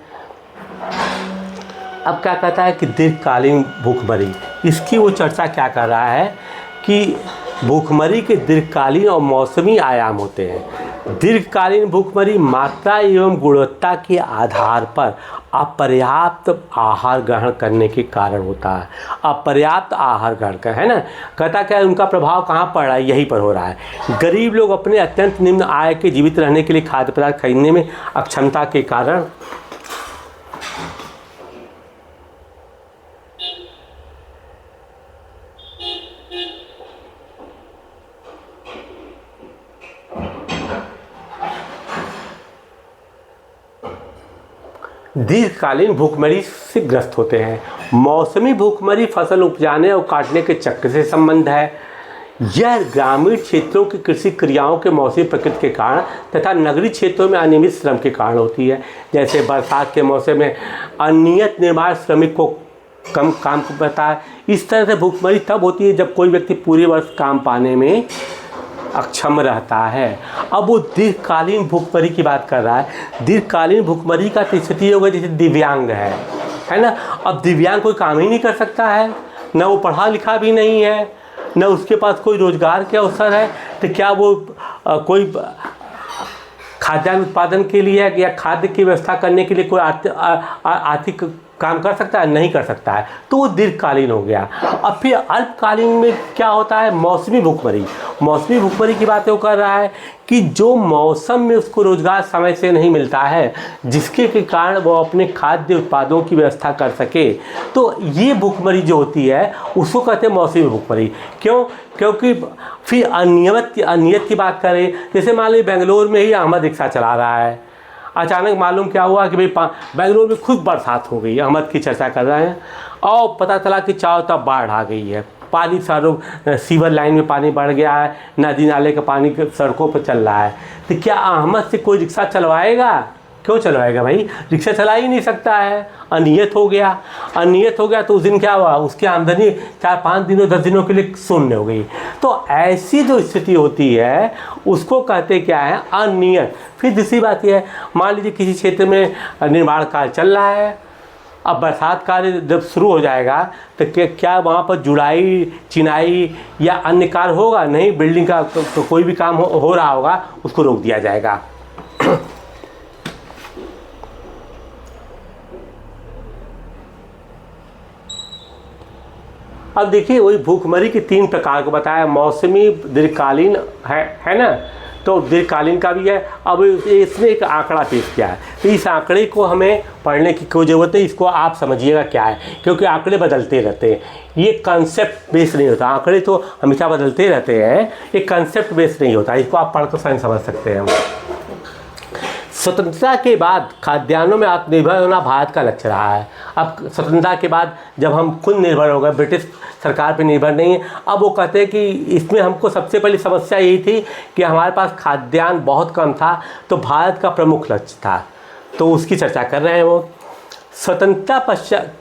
Speaker 1: अब क्या कहता है कि दीर्घकालीन भूखमरी, इसकी वो चर्चा क्या कर रहा है कि भूखमरी के दीर्घकालीन और मौसमी आयाम होते हैं। दीर्घकालीन भूखमरी मात्रा एवं गुणवत्ता के आधार पर अपर्याप्त आहार ग्रहण करने के कारण होता है। अपर्याप्त आहार ग्रहण का है ना, कहता क्या है, उनका प्रभाव कहाँ पड़ रहा है, यहीं पर हो रहा है। गरीब लोग अपने अत्यंत निम्न आय के जीवित रहने के लिए खाद्य पदार्थ खरीदने में अक्षमता के कारण दीर्घकालीन भूखमरी से ग्रस्त होते हैं। मौसमी भूखमरी फसल उपजाने और काटने के चक्र से संबंध है। यह ग्रामीण क्षेत्रों की कृषि क्रियाओं के मौसमी प्रकृति के कारण तथा नगरीय क्षेत्रों में अनियमित श्रम के कारण होती है। जैसे बरसात के मौसम में अनियत निर्माण श्रमिक को कम काम करता है। इस तरह से भूखमरी तब होती है जब कोई व्यक्ति पूरे वर्ष काम पाने में अक्षम रहता है। अब वो दीर्घकालीन भूखमरी की बात कर रहा है। दीर्घकालीन भूखमरी का स्थिति होगा जैसे दिव्यांग है ना। अब दिव्यांग कोई काम ही नहीं कर सकता है, न वो पढ़ा लिखा भी नहीं है, न उसके पास कोई रोजगार के अवसर है, तो क्या वो कोई खाद्यान्न उत्पादन के लिए या खाद्य की व्यवस्था करने के लिए कोई आर्थिक काम कर सकता है? नहीं कर सकता है, तो वो दीर्घकालीन हो गया। अब फिर अल्पकालीन में क्या होता है, मौसमी भूखमरी। मौसमी भूखमरी की बात वो कर रहा है कि जो मौसम में उसको रोजगार समय से नहीं मिलता है, जिसके के कारण वो अपने खाद्य उत्पादों की व्यवस्था कर सके, तो ये भूखमरी जो होती है उसको कहते हैं मौसमी भूखमरी। क्यों? क्योंकि फिर अनियत की बात करें, जैसे मान लीजिए बेंगलोर में ही अहमद रिक्शा चला रहा है, अचानक मालूम क्या हुआ कि भाई बेंगलोर में खुद बरसात हो गई, अहमद की चर्चा कर रहे हैं, और पता चला कि चारों तरफ बाढ़ आ गई है, पानी सारों सीवर लाइन में पानी बढ़ गया है, नदी नाले का पानी सड़कों पर चल रहा है, तो क्या अहमद से कोई रिक्शा चलवाएगा? क्यों चलवाएगा भाई, रिक्शा चला ही नहीं सकता है। अनियत हो गया। अनियत हो गया तो उस दिन क्या हुआ, उसकी आमदनी 4-5 दिनों 10 दिनों के लिए शून्य हो गई। तो ऐसी जो स्थिति होती है उसको कहते क्या है, अनियत। फिर दूसरी बात यह है, मान लीजिए किसी क्षेत्र में निर्माण कार्य चल रहा है, अब बरसात कार्य जब शुरू हो जाएगा तो क्या वहाँ पर जुड़ाई चिनाई या अन्य कार्य होगा? नहीं, बिल्डिंग का तो कोई भी काम हो रहा होगा, उसको रोक दिया जाएगा। अब देखिए वही भूखमरी के 3 प्रकार को बताया, मौसमी, दीर्घकालीन है ना। तो दीर्घकालीन का भी है। अब इसमें एक आंकड़ा पेश किया है, तो इस आंकड़े को हमें पढ़ने की कोई ज़रूरत है, इसको आप समझिएगा क्या है, क्योंकि आंकड़े बदलते रहते हैं। ये कंसेप्ट बेस नहीं होता, आंकड़े तो हमेशा बदलते रहते हैं, ये कंसेप्ट बेस नहीं होता, इसको आप पढ़ कर समझ सकते हैं। स्वतंत्रता के बाद खाद्यान्नों में आत्मनिर्भर होना भारत का लक्ष्य रहा है। अब स्वतंत्रता के बाद जब हम खुद निर्भर हो गए, ब्रिटिश सरकार पे निर्भर नहीं है, अब वो कहते हैं कि इसमें हमको सबसे पहली समस्या यही थी कि हमारे पास खाद्यान्न बहुत कम था, तो भारत का प्रमुख लक्ष्य था, तो उसकी चर्चा कर रहे हैं वो। स्वतंत्रता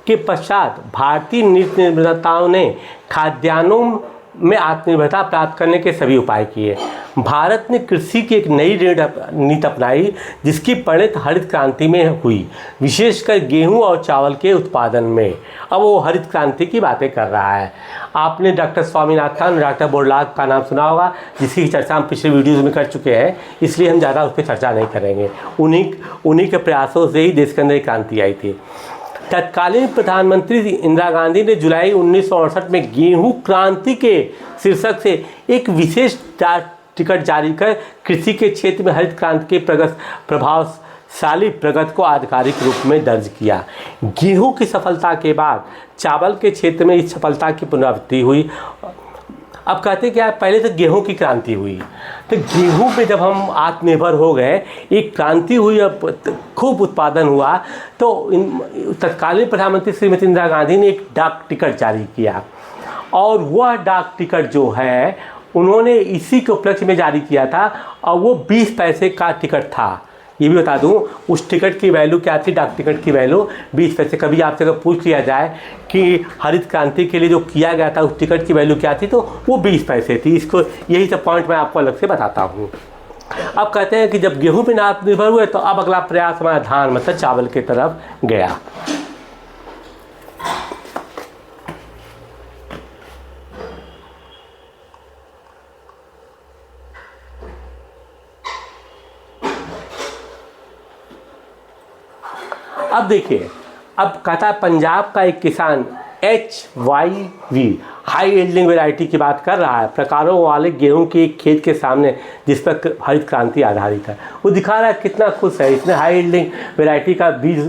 Speaker 1: के पश्चात भारतीय नीति निर्माताओं ने खाद्यान्नों में आत्मनिर्भरता प्राप्त करने के सभी उपाय किए। भारत ने कृषि की एक नई नीति अपनाई जिसकी परिणति हरित क्रांति में हुई, विशेषकर गेहूं और चावल के उत्पादन में। अब वो हरित क्रांति की बातें कर रहा है। आपने डॉक्टर स्वामीनाथन, डॉक्टर बोरलाग का नाम सुना होगा, जिसकी चर्चा हम पिछले वीडियोज़ में कर चुके हैं, इसलिए हम ज़्यादा उस पर चर्चा नहीं करेंगे। उन्हीं के प्रयासों से ही देश के अंदर क्रांति आई थी। तत्कालीन प्रधानमंत्री इंदिरा गांधी ने जुलाई 1968 में गेहूं क्रांति के शीर्षक से एक विशेष टिकट जारी कर कृषि के क्षेत्र में हरित क्रांति के प्रभावशाली प्रगति को आधिकारिक रूप में दर्ज किया। गेहूं की सफलता के बाद चावल के क्षेत्र में इस सफलता की पुनरावृत्ति हुई। अब कहते क्या है, पहले तो गेहूं की क्रांति हुई, तो गेहूं पे जब हम आत्मनिर्भर हो गए, एक क्रांति हुई, अब खूब उत्पादन हुआ, तो तत्कालीन प्रधानमंत्री श्रीमती इंदिरा गांधी ने एक डाक टिकट जारी किया, और वह डाक टिकट जो है उन्होंने इसी के उपलक्ष्य में जारी किया था और वो 20 पैसे का टिकट था। ये भी बता दूं, उस टिकट की वैल्यू क्या थी, डाक टिकट की वैल्यू 20 पैसे। कभी आपसे अगर पूछ लिया जाए कि हरित क्रांति के लिए जो किया गया था उस टिकट की वैल्यू क्या थी, तो वो 20 पैसे थी। इसको यही सब पॉइंट मैं आपको अलग से बताता हूँ। अब कहते हैं कि जब गेहूं पे आत्मनिर्भर हुए तो अब अगला प्रयास हमारा धान मतलब चावल की तरफ गया। अब देखिए, अब कहता है पंजाब का एक किसान HYV हाई यील्डिंग वैरायटी की बात कर रहा है, प्रकारों वाले गेहूं के एक खेत के सामने जिस पर हरित क्रांति आधारित है। वो दिखा रहा है कितना खुश है, इसने हाई यील्डिंग वैरायटी का बीज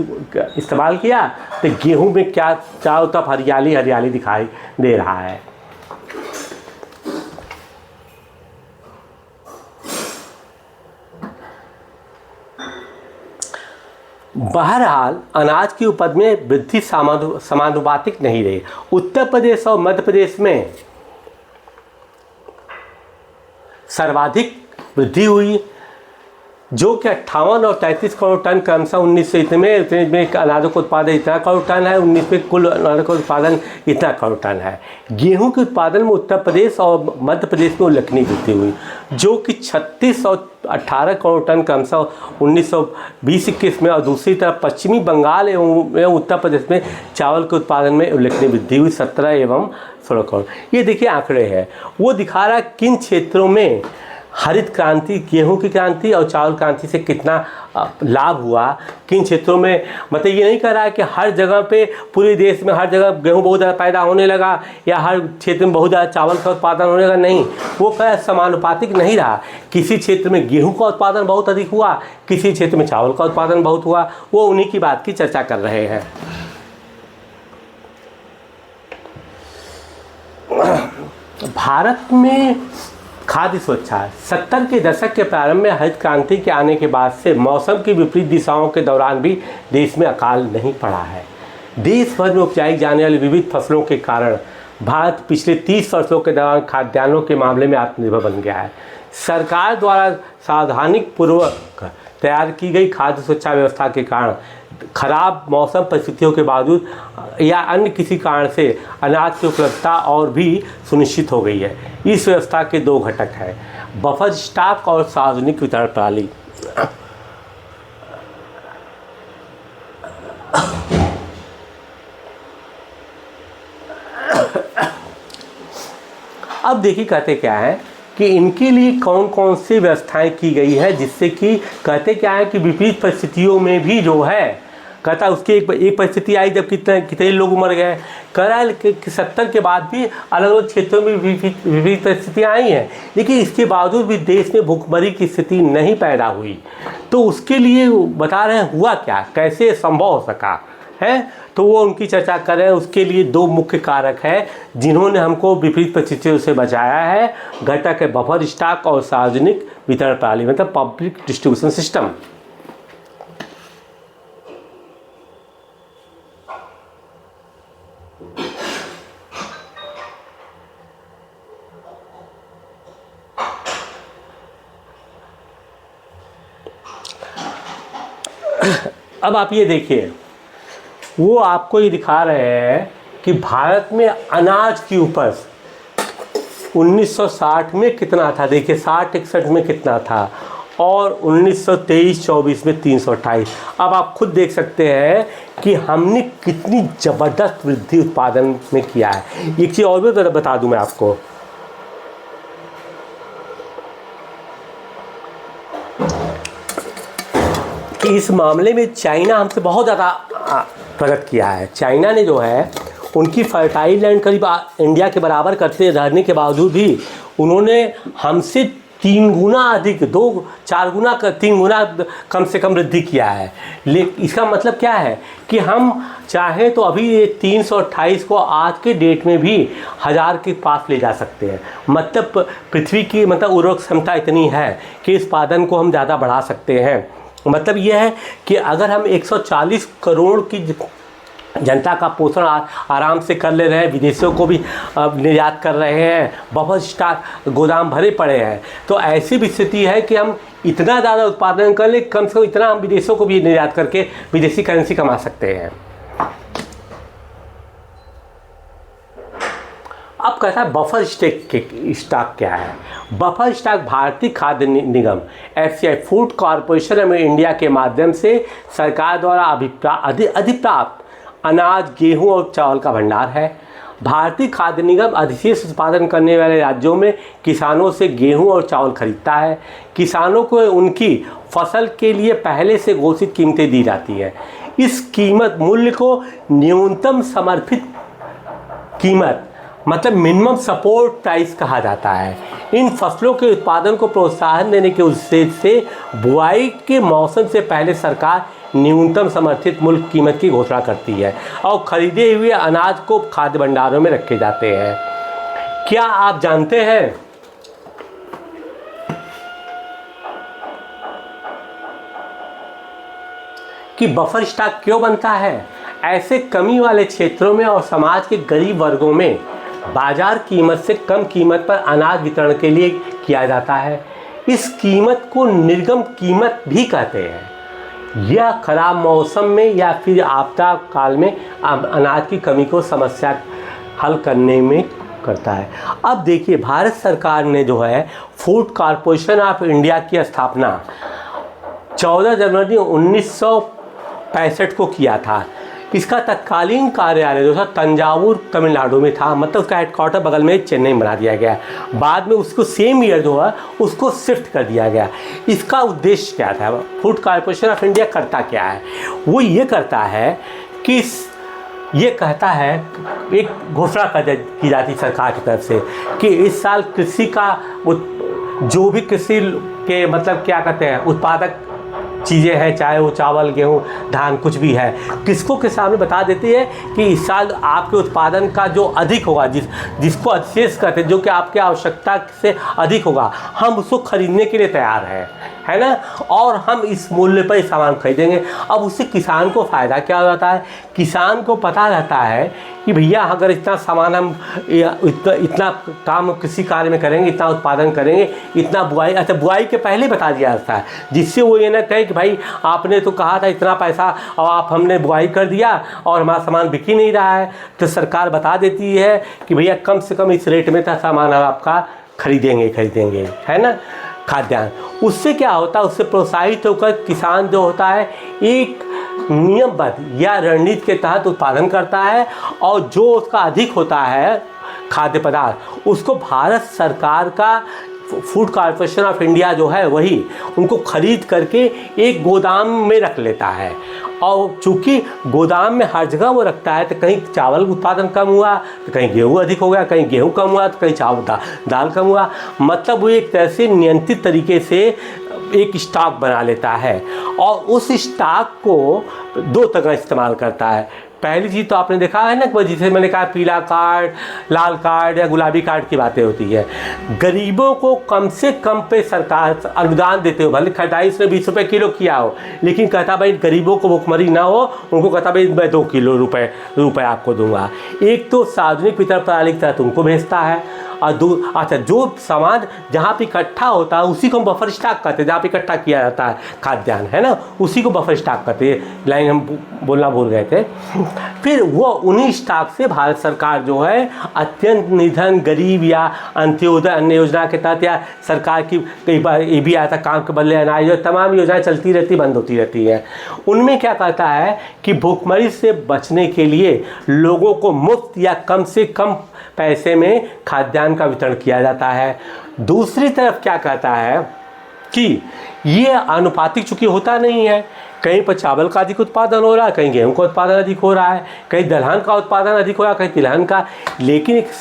Speaker 1: इस्तेमाल किया तो गेहूं में क्या चारों तरफ हरियाली हरियाली दिखाई दे रहा है। बहरहाल अनाज की उपज में वृद्धि समानुपातिक नहीं रही। उत्तर प्रदेश और मध्य प्रदेश में सर्वाधिक वृद्धि हुई, जो कि 58 और 33 करोड़ टन क्रमशः 1900 इतने में अनाजों का उत्पादन इतना करोड़ टन है, 19 में कुल अनाजों का उत्पादन इतना करोड़ टन है। गेहूं के उत्पादन में उत्तर प्रदेश और मध्य प्रदेश में उल्लेखनीय वृद्धि हुई, जो कि 36 और 18 करोड़ टन क्रमशः 1920-21 में, और दूसरी तरफ पश्चिमी बंगाल एवं उत्तर प्रदेश में चावल के उत्पादन में उल्लेखनीय वृद्धि हुई 17 एवं 16 करोड़। ये देखिए आंकड़े हैं, वो दिखा रहा है किन क्षेत्रों में हरित क्रांति, गेहूं की क्रांति और चावल क्रांति से कितना लाभ हुआ, किन क्षेत्रों में। मतलब ये नहीं कह रहा है कि हर जगह पे पूरे देश में हर जगह गेहूं बहुत ज़्यादा पैदा होने लगा या हर क्षेत्र में बहुत ज़्यादा चावल का उत्पादन होने लगा, नहीं, वो कह समानुपातिक नहीं रहा। किसी क्षेत्र में गेहूं का उत्पादन बहुत अधिक हुआ, किसी क्षेत्र में चावल का उत्पादन बहुत हुआ, वो उन्हीं की बात की चर्चा कर रहे हैं। भारत में खाद्य सुरक्षा 70 के दशक के प्रारंभ में हरित क्रांति के आने के बाद से मौसम की विपरीत दिशाओं के दौरान भी देश में अकाल नहीं पड़ा है। देश भर में उपजाई जाने वाली विविध फसलों के कारण भारत पिछले 30 वर्षों के दौरान खाद्यान्नों के मामले में आत्मनिर्भर बन गया है। सरकार द्वारा सावधानीपूर्वक तैयार की गई खाद्य सुरक्षा व्यवस्था के कारण खराब मौसम परिस्थितियों के बावजूद या अन्य किसी कारण से अनाज की उपलब्धता और भी सुनिश्चित हो गई है। इस व्यवस्था के दो घटक हैं, बफर स्टॉक और सार्वजनिक वितरण प्रणाली। अब देखिए कहते क्या है कि इनके लिए कौन कौन सी व्यवस्थाएं की गई है, जिससे कि कहते क्या है कि विपरीत परिस्थितियों में भी जो है, कहता उसकी एक परिस्थिति आई जब कितने लोग मर गए। कह रहा है कि 70 के बाद भी अलग अलग क्षेत्रों में विपरीत परिस्थितियाँ आई हैं, लेकिन इसके बावजूद भी देश में भूखमरी की स्थिति नहीं पैदा हुई। तो उसके लिए बता रहे हैं हुआ क्या, कैसे संभव हो सका है, तो वो उनकी चर्चा कर रहे हैं। उसके लिए दो मुख्य कारक हैं जिन्होंने हमको विपरीत परिस्थितियों से बचाया है। घटक है बफर स्टॉक और सार्वजनिक वितरण प्रणाली, मतलब पब्लिक डिस्ट्रीब्यूशन सिस्टम। अब आप ये देखिए, वो आपको ये दिखा रहे हैं कि भारत में अनाज की उपज 1960 में कितना था। देखिए 60-61 में कितना था और 1923-24 में 328। अब आप खुद देख सकते हैं कि हमने कितनी ज़बरदस्त वृद्धि उत्पादन में किया है। एक चीज़ और भी बता दूं मैं आपको, कि इस मामले में चाइना हमसे बहुत ज़्यादा प्रगति किया है। चाइना ने जो है उनकी फर्टाइल लैंड करीब इंडिया के बराबर करते रहने के बावजूद भी उन्होंने हमसे 3 गुना अधिक, 2-4 गुना 3 गुना कम से कम वृद्धि किया है। लेकिन इसका मतलब क्या है कि हम चाहें तो अभी ये 328 को आज के डेट में भी 1000 के पास ले जा सकते हैं। मतलब पृथ्वी की उर्वरक क्षमता इतनी है कि इस उत्पादन को हम ज़्यादा बढ़ा सकते हैं। मतलब यह है कि अगर हम 140 करोड़ की जनता का पोषण आराम से कर ले रहे हैं, विदेशों को भी निर्यात कर रहे हैं, बफर स्टॉक गोदाम भरे पड़े हैं। तो ऐसी भी स्थिति है कि हम इतना ज़्यादा उत्पादन कर ले, कम से कम इतना हम विदेशों को भी निर्यात करके विदेशी करेंसी कमा सकते हैं। अब कहता है बफर स्टॉक क्या है। बफर स्टॉक भारतीय खाद्य निगम FCI food corporation of India के माध्यम से सरकार द्वारा अधिप्राप्त अनाज, गेहूं और चावल का भंडार है। भारतीय खाद्य निगम अधिशेष उत्पादन करने वाले राज्यों में किसानों से गेहूं और चावल खरीदता है। किसानों को उनकी फसल के लिए पहले से घोषित कीमतें दी जाती है। इस कीमत मूल्य को न्यूनतम समर्थित कीमत मतलब मिनिमम सपोर्ट प्राइस कहा जाता है। इन फसलों के उत्पादन को प्रोत्साहन देने के उद्देश्य से बुआई के मौसम से पहले सरकार न्यूनतम समर्थित मूल्य कीमत की घोषणा करती है और खरीदे हुए अनाज को खाद्य भंडारों में रखे जाते हैं। क्या आप जानते हैं कि बफर स्टॉक क्यों बनता है? ऐसे कमी वाले क्षेत्रों में और समाज के गरीब वर्गों में बाजार कीमत से कम कीमत पर अनाज वितरण के लिए किया जाता है। इस कीमत को निर्गम कीमत भी कहते हैं। यह खराब मौसम में या फिर आपदा काल में अनाज की कमी को समस्या हल करने में करता है। अब देखिए, भारत सरकार ने जो है फूड कॉरपोरेशन ऑफ इंडिया की स्थापना 14 जनवरी 1965 को किया था। इसका तत्कालीन कार्यालय जो था तंजावुर तमिलनाडु में था, मतलब उसका हेडक्वार्टर बगल में चेन्नई में बना दिया गया। बाद में उसको सेम ईयर जो है उसको शिफ्ट कर दिया गया। इसका उद्देश्य क्या था? फूड कॉरपोरेशन ऑफ इंडिया करता क्या है? वो ये करता है कि ये कहता है, एक घोषणा की जाती सरकार की तरफ से कि इस साल कृषि का जो भी कृषि के मतलब क्या कहते हैं उत्पादक चीज़ें हैं, चाहे वो चावल, गेहूँ, धान, कुछ भी है, किसको के सामने बता देती है कि इस साल आपके उत्पादन का जो अधिक होगा, जिसको अधिशेष कहते हैं, जो कि आपके आवश्यकता से अधिक होगा, हम उसको खरीदने के लिए तैयार हैं, है ना, और हम इस मूल्य पर सामान खरीदेंगे। अब उससे किसान को फ़ायदा क्या हो जाता है? किसान को पता रहता है कि भैया अगर इतना सामान हम इतना काम कृषि कार्य में करेंगे, इतना उत्पादन करेंगे, इतना बुआई, अच्छा बुआई के पहले बता दिया जाता है, जिससे वो ये ना कहे कि भाई आपने तो कहा था इतना पैसा और आप हमने बुआई कर दिया और हमारा सामान बिक ही नहीं रहा है। तो सरकार बता देती है कि भैया कम से कम इस रेट में था सामान हम आपका खरीदेंगे, है ना, खाद्यान्न। उससे क्या होता है? उससे प्रोत्साहित होकर किसान जो होता है एक नियमबद्ध या रणनीति के तहत उत्पादन करता है और जो उसका अधिक होता है खाद्य पदार्थ, उसको भारत सरकार का फूड कॉरपोरेशन ऑफ इंडिया जो है वही उनको खरीद करके एक गोदाम में रख लेता है। और चूँकि गोदाम में हर जगह वो रखता है, तो कहीं चावल उत्पादन कम हुआ तो कहीं गेहूँ अधिक हो गया, कहीं गेहूँ कम हुआ तो कहीं चावल दाल कम हुआ। मतलब वो एक तरह से नियंत्रित तरीके से एक स्टॉक बना लेता है और उस स्टॉक को दो तरह इस्तेमाल करता है। पहली चीज़ तो आपने देखा है ना, जिसे मैंने कहा पीला कार्ड, लाल कार्ड या गुलाबी कार्ड की बातें होती है। गरीबों को कम से कम पे सरकार अनुदान देते हो, भले खरीदाई उसने 20 रुपये किलो किया हो, लेकिन कहता भाई गरीबों को भुखमरी ना हो, उनको कहता भाई मैं 2 किलो रुपए आपको दूंगा। एक तो सार्वजनिक वितरण प्रणाली के तहत उनको भेजता है और अच्छा जो सामान जहाँ पे इकट्ठा होता है उसी को हम बफर स्टॉक कहते हैं, जहाँ पे इकट्ठा किया जाता है खाद्यान्न, है ना, उसी को बफर स्टॉक कहते हैं। लाइन हम बोलना भूल गए थे। फिर वो उन्हीं स्टॉक से भारत सरकार जो है अत्यंत निर्धन, गरीब या अंत्योदय अन्य योजना के तहत, या सरकार की कई बार ये भी आया था काम के बदले अनाज, तमाम योजनाएं चलती रहती, बंद होती रहती है। उनमें क्या कहता है कि भूखमरी से बचने के लिए लोगों को मुफ्त या कम से कम पैसे में खाद्यान्न का वितरण किया जाता है। दूसरी तरफ क्या कहता है कि ये अनुपातिक चूँकि होता नहीं है, कहीं पर चावल का अधिक उत्पादन हो रहा है, कहीं गेहूं का उत्पादन अधिक हो रहा है, कहीं दलहन का उत्पादन अधिक हो रहा है, कहीं तिलहन का, लेकिन एक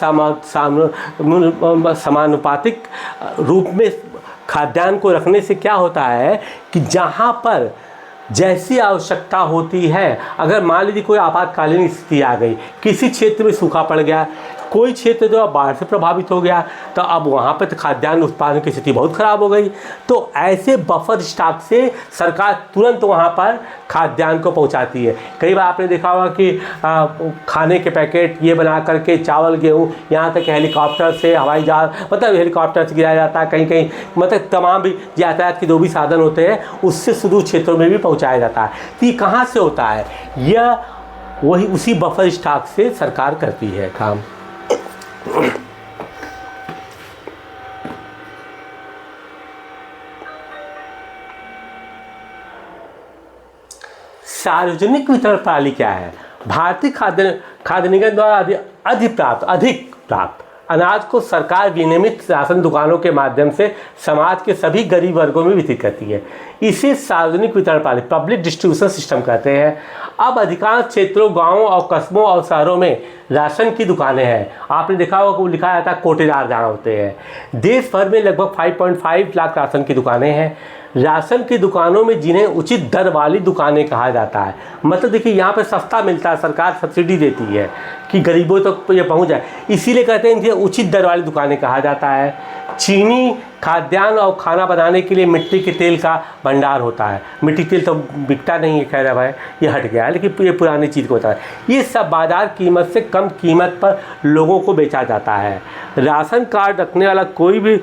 Speaker 1: समानुपातिक रूप में खाद्यान्न को रखने से क्या होता है कि जहाँ पर जैसी आवश्यकता होती है, अगर मान लीजिए कोई आपातकालीन स्थिति आ गई, किसी क्षेत्र में सूखा पड़ गया, कोई क्षेत्र जो बाढ़ से प्रभावित हो गया तो अब वहाँ पर तो खाद्यान्न उत्पादन की स्थिति बहुत ख़राब हो गई। तो ऐसे बफर स्टॉक से सरकार तुरंत वहाँ पर खाद्यान्न को पहुँचाती है। कई बार आपने देखा होगा कि खाने के पैकेट ये बना करके चावल गेहूँ यहाँ तक हेलीकॉप्टर से हवाई जहाज मतलब हेलीकॉप्टर से गिराया जाता है, कहीं कहीं मतलब तमाम भी यातायात के जो भी साधन होते हैं उससे सुदूर क्षेत्रों में भी पहुँचाया जाता है। तो ये कहाँ से होता है? यह वही उसी बफर स्टॉक से सरकार करती है काम। सार्वजनिक वितरण प्रणाली क्या है? भारतीय खाद्य निगम द्वारा अधिक प्राप्त अनाज को सरकार विनियमित राशन दुकानों के माध्यम से समाज के सभी गरीब वर्गों में वितरित करती है। इसे सार्वजनिक वितरण प्रणाली पब्लिक डिस्ट्रीब्यूशन सिस्टम कहते हैं। अब अधिकांश क्षेत्रों, गांवों और कस्बों और शहरों में राशन की दुकानें हैं। आपने देखा होगा वो लिखा जाता है कोटेदार जहाँ होते हैं। देश भर में लगभग 5.5 लाख राशन की दुकानें हैं। राशन की दुकानों में जिन्हें उचित दर वाली दुकानें कहा जाता है, मतलब देखिए यहाँ पे सस्ता मिलता है, सरकार सब्सिडी देती है कि गरीबों तक तो ये पहुँच जाए, इसीलिए कहते हैं इन्हें उचित दर वाली दुकानें कहा जाता है। चीनी, खाद्यान्न और खाना बनाने के लिए मिट्टी के तेल का भंडार होता है। मिट्टी तेल तो बिकता नहीं है, खैर भाई ये हट गया है, लेकिन ये पुरानी चीज़ को होता है। ये सब बाजार कीमत से कम कीमत पर लोगों को बेचा जाता है। राशन कार्ड रखने वाला कोई भी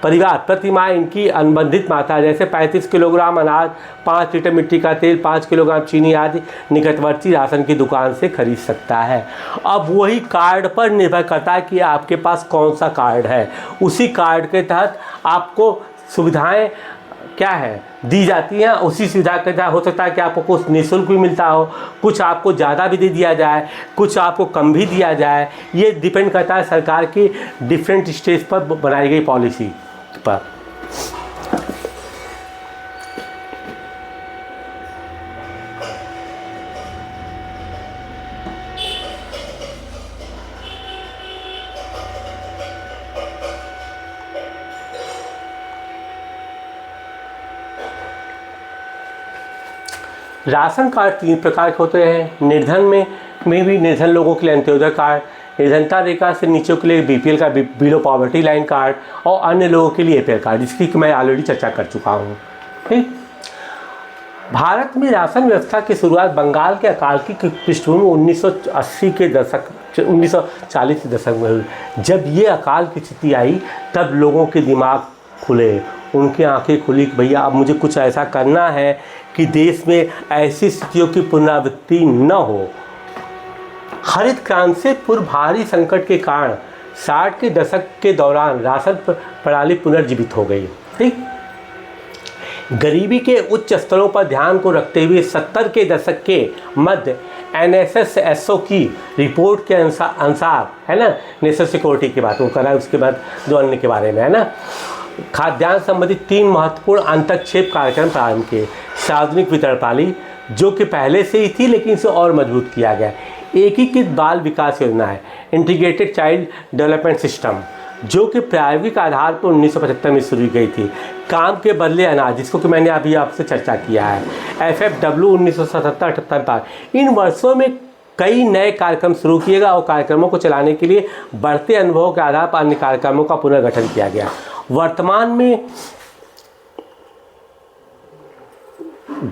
Speaker 1: परिवार प्रति माह इनकी अनुबंधित मात्रा जैसे 35 किलोग्राम अनाज, 5 लीटर मिट्टी का तेल, 5 किलोग्राम चीनी आदि निकटवर्ती राशन की दुकान से खरीद सकता है। अब वही कार्ड पर निर्भर करता है कि आपके पास कौन सा कार्ड है। उसी कार्ड के तहत आपको सुविधाएं क्या है दी जाती हैं। उसी सुविधा के तहत हो सकता है कि आपको कुछ निःशुल्क भी मिलता हो, कुछ आपको ज़्यादा भी दे दिया जाए, कुछ आपको कम भी दिया जाए। ये डिपेंड करता है सरकार की डिफरेंट स्टेज पर बनाई गई पॉलिसी पर। राशन कार्ड 3 प्रकार के होते हैं। निर्धन में भी निर्धन लोगों के लिए अंत्योदय कार्ड, निर्धनता रेखा से नीचे के लिए बीपीएल का बिलो पॉवर्टी लाइन कार्ड और अन्य लोगों के लिए एपीएल कार्ड, जिसकी कि मैं ऑलरेडी चर्चा कर चुका हूँ। ठीक, भारत में राशन व्यवस्था की शुरुआत बंगाल के अकाल की पृष्ठभूमि 1980 के दशक 1940 के दशक में हुई। जब ये अकाल की स्थिति आई तब लोगों के दिमाग खुले, उनकी आंखें खुली कि भैया अब मुझे कुछ ऐसा करना है कि देश में ऐसी स्थितियों की पुनरावृत्ति न हो। हरित क्रांति से पूर्व भारी संकट के कारण 60 के दशक के दौरान राशन प्रणाली पुनर्जीवित हो गई। ठीक, गरीबी के उच्च स्तरों पर ध्यान को रखते हुए 70 के दशक के मध्य NSSO की रिपोर्ट के अनुसार है ना, नेशनल सिक्योरिटी की बात वो करा, उसके बाद जो अन्य के बारे में है ना, खाद्यान्न संबंधित 3 महत्वपूर्ण अंतक्षेप कार्यक्रम प्रारंभ किए। सार्वजनिक वितरण प्रणाली जो कि पहले से ही थी लेकिन इसे और मजबूत किया गया। एकीकृत बाल विकास योजना है, इंटीग्रेटेड चाइल्ड डेवलपमेंट सिस्टम, जो कि प्रायोगिक आधार पर 1975 में शुरू की गई थी। काम के बदले अनाज, जिसको कि मैंने अभी आपसे चर्चा किया है। FFW 1977-78। इन वर्षों में कई नए कार्यक्रम शुरू किए गए और कार्यक्रमों को चलाने के लिए बढ़ते अनुभवों के आधार पर अन्य कार्यक्रमों का पुनर्गठन किया गया। वर्तमान में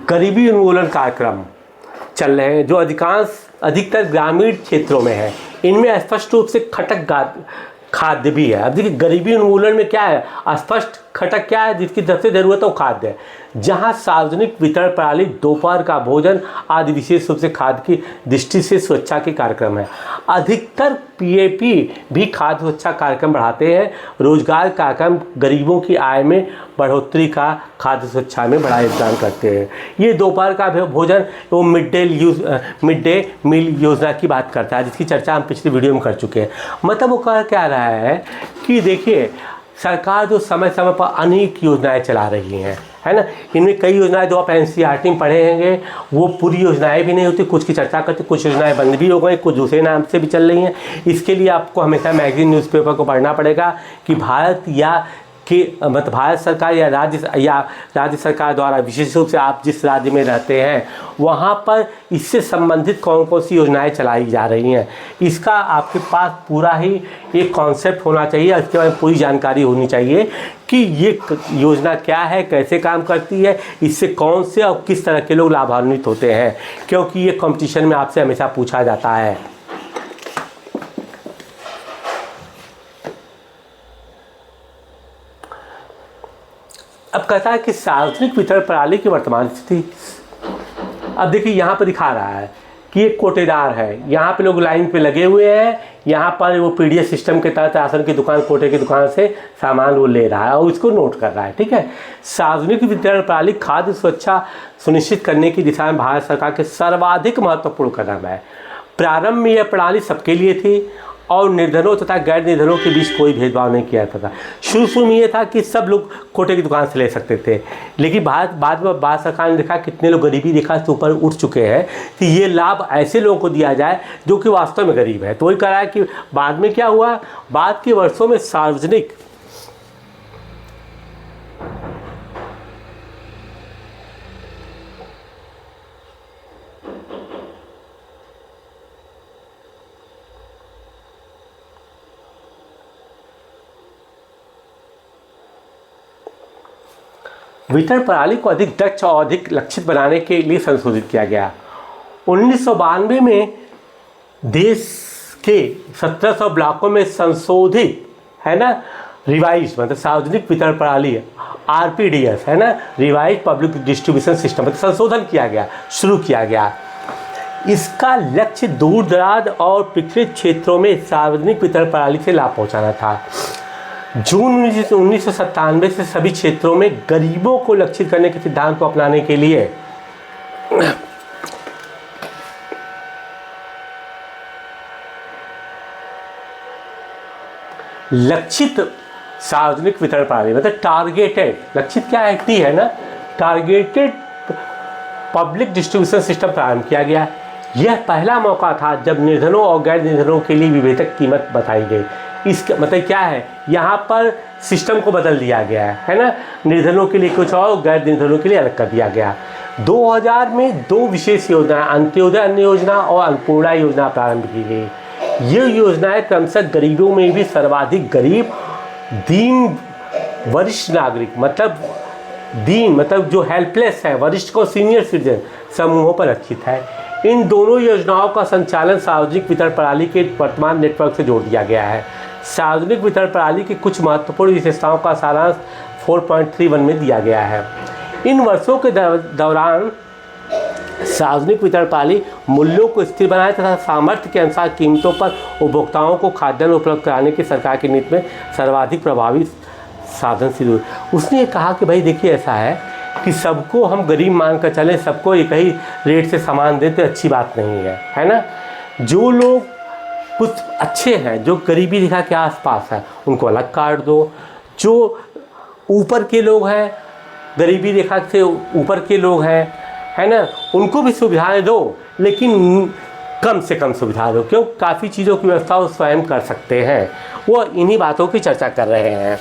Speaker 1: गरीबी उन्मूलन कार्यक्रम चल रहे हैं जो अधिकतर ग्रामीण क्षेत्रों में है। इनमें स्पष्ट रूप से खटक खाद्य भी है। अब देखिए गरीबी उन्मूलन में क्या है, स्पष्ट खटक क्या है, जिसकी सबसे ज़रूरत है वो खाद्य है। जहाँ सार्वजनिक वितरण प्रणाली, दोपहर का भोजन आदि विशेष रूप से खाद्य की दृष्टि से सुरक्षा के कार्यक्रम है। अधिकतर PAP भी खाद्य सुरक्षा कार्यक्रम बढ़ाते हैं। रोजगार कार्यक्रम गरीबों की आय में बढ़ोतरी का खाद्य सुरक्षा में बड़ा योगदान करते हैं। ये दोपहर का भोजन वो मिड डे मील योजना की बात करता है, जिसकी चर्चा हम पिछली वीडियो में कर चुके हैं। मतलब वो कह क्या रहा है कि देखिए सरकार जो समय समय पर अनेक योजनाएं चला रही हैं, है ना। इनमें कई योजनाएं जो आप NCERT में पढ़े होंगे वो पूरी योजनाएं भी नहीं होती, कुछ की चर्चा करते, कुछ योजनाएं बंद भी हो गई, कुछ दूसरे नाम से भी चल रही हैं। इसके लिए आपको हमेशा मैगजीन न्यूज़पेपर को पढ़ना पड़ेगा कि भारत या कि मतलब भारत सरकार या राज्य सरकार द्वारा, विशेष रूप से आप जिस राज्य में रहते हैं वहाँ पर इससे संबंधित कौन कौन सी योजनाएं चलाई जा रही हैं, इसका आपके पास पूरा ही एक कॉन्सेप्ट होना चाहिए, इसके बारे में पूरी जानकारी होनी चाहिए कि ये योजना क्या है, कैसे काम करती है, इससे कौन से और किस तरह के लोग लाभान्वित होते हैं, क्योंकि ये कंपटीशन में आपसे हमेशा पूछा जाता है। अब कहता है कि सार्वजनिक वितरण प्रणाली की वर्तमान स्थिति। अब देखिए यहाँ पर दिखा रहा है कि एक कोटेदार है, यहाँ पे लोग लाइन पे लगे हुए हैं, यहाँ पर वो पीडीएस सिस्टम के तहत राशन की दुकान, कोटे की दुकान से सामान वो ले रहा है और इसको नोट कर रहा है। ठीक है, सार्वजनिक वितरण प्रणाली खाद्य सुरक्षा सुनिश्चित करने की दिशा में भारत सरकार के सर्वाधिक महत्वपूर्ण कदम है। प्रारंभ में यह प्रणाली सबके लिए थी और निर्धनों तथा गैर निर्धनों के बीच कोई भेदभाव नहीं किया जाता था। शुरू में ये था कि सब लोग कोटे की दुकान से ले सकते थे, लेकिन बाद में भारत सरकार ने देखा कितने लोग गरीबी रेखा से ऊपर उठ चुके हैं कि ये लाभ ऐसे लोगों को दिया जाए जो कि वास्तव में गरीब है। तो वही कह रहा है कि बाद में क्या हुआ, बाद के वर्षों में सार्वजनिक वितरण प्रणाली को अधिक दक्ष और अधिक लक्षित बनाने के लिए संशोधित किया गया। 1992 में देश के 1700 ब्लॉकों में संशोधित है ना, रिवाइज मतलब सार्वजनिक वितरण प्रणाली आरपीडीएस है ना, रिवाइज पब्लिक डिस्ट्रीब्यूशन सिस्टम मतलब संशोधन किया गया, शुरू किया गया। इसका लक्ष्य दूर दराज और पिछड़े क्षेत्रों में सार्वजनिक वितरण प्रणाली से लाभ पहुंचाना था। जून 1997 से सभी क्षेत्रों में गरीबों को लक्षित करने के सिद्धांत को अपनाने के लिए लक्षित सार्वजनिक वितरण प्रणाली मतलब टारगेटेड, लक्षित क्या है ना, टारगेटेड पब्लिक डिस्ट्रीब्यूशन सिस्टम प्रारंभ किया गया। यह पहला मौका था जब निर्धनों और गैर निर्धनों के लिए विभेदक कीमत बताई गई। इसका मतलब क्या है, यहाँ पर सिस्टम को बदल दिया गया है ना, निर्धनों के लिए कुछ और गैर निर्धनों के लिए अलग कर दिया गया। 2000 में 2 विशेष योजनाएं, अंत्योदय अन्न योजना और अन्नपूर्णा योजना प्रारंभ की गई। ये योजनाएं क्रमशः गरीबों में भी सर्वाधिक गरीब, दीन, वरिष्ठ नागरिक मतलब दीन मतलब जो हेल्पलेस है, वरिष्ठ को सीनियर सिटीजन समूहों पर लक्षित है। इन दोनों योजनाओं का संचालन सार्वजनिक वितरण प्रणाली के वर्तमान नेटवर्क से जोड़ दिया गया है। सार्वजनिक वितरण प्रणाली की कुछ महत्वपूर्ण विशेषताओं का सारांश 4.31 में दिया गया है। इन वर्षों के दौरान सार्वजनिक वितरण प्रणाली मूल्यों को स्थिर बनाए तथा सामर्थ्य के अनुसार कीमतों पर उपभोक्ताओं को खाद्यान्न उपलब्ध कराने की सरकार की नीति में सर्वाधिक प्रभावी साधन सिद्ध हुए। उसने कहा कि भाई देखिए ऐसा है कि सबको हम गरीब मानकर चलें, सबको एक ही रेट से सामान देते अच्छी बात नहीं है ना। जो लोग कुछ अच्छे हैं, जो गरीबी रेखा के आसपास है, उनको अलग काट दो। जो ऊपर के लोग हैं, गरीबी रेखा से ऊपर के लोग हैं, है ना, उनको भी सुविधाएं दो, लेकिन कम से कम सुविधा दो, क्यों काफ़ी चीज़ों की व्यवस्था वो स्वयं कर सकते हैं। वो इन्हीं बातों की चर्चा कर रहे हैं।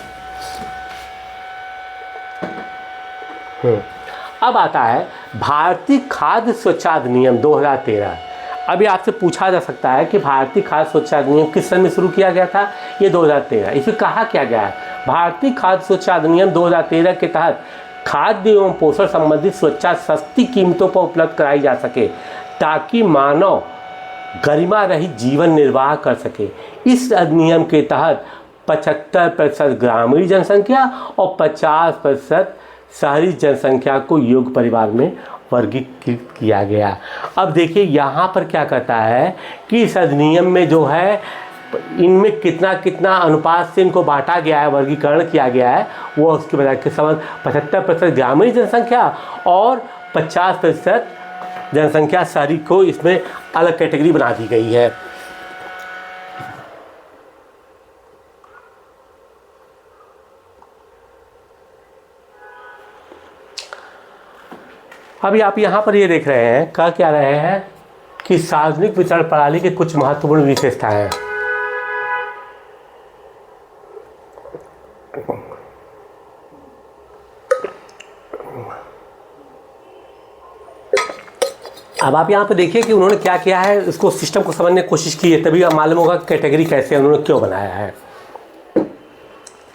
Speaker 1: अब आता है भारतीय खाद्य सुरक्षा अधिनियम 2013। अभी आपसे पूछा जा सकता है कि भारतीय खाद्य सुरक्षा अधिनियम किस सन में शुरू किया गया था। ये 2013। इसमें कहा क्या गया है, भारतीय खाद्य सुरक्षा अधिनियम 2013 के तहत खाद्य एवं पोषण संबंधित सुरक्षा सस्ती कीमतों पर उपलब्ध कराई जा सके ताकि मानव गरिमा रहित जीवन निर्वाह कर सके। इस अधिनियम के तहत 75% ग्रामीण जनसंख्या और 50% शहरी जनसंख्या को योग्य परिवार में वर्गीकृत किया गया। अब देखिए यहाँ पर क्या कहता है कि इस अधिनियम में जो है इनमें कितना कितना अनुपात से इनको बांटा गया है, वर्गीकरण किया गया है, वो उसके बजाय के समझ 75% ग्रामीण जनसंख्या और 50% जनसंख्या शहरी को इसमें अलग कैटेगरी बना दी गई है। अभी आप यहाँ पर ये देख रहे हैं, कह क्या रहे हैं कि सार्वजनिक वितरण प्रणाली की कुछ महत्वपूर्ण विशेषताएं हैं। अब आप यहाँ पे देखिए कि उन्होंने क्या किया है, इसको सिस्टम को समझने की कोशिश की है, तभी आप मालूम होगा कैटेगरी कैसे उन्होंने क्यों बनाया है।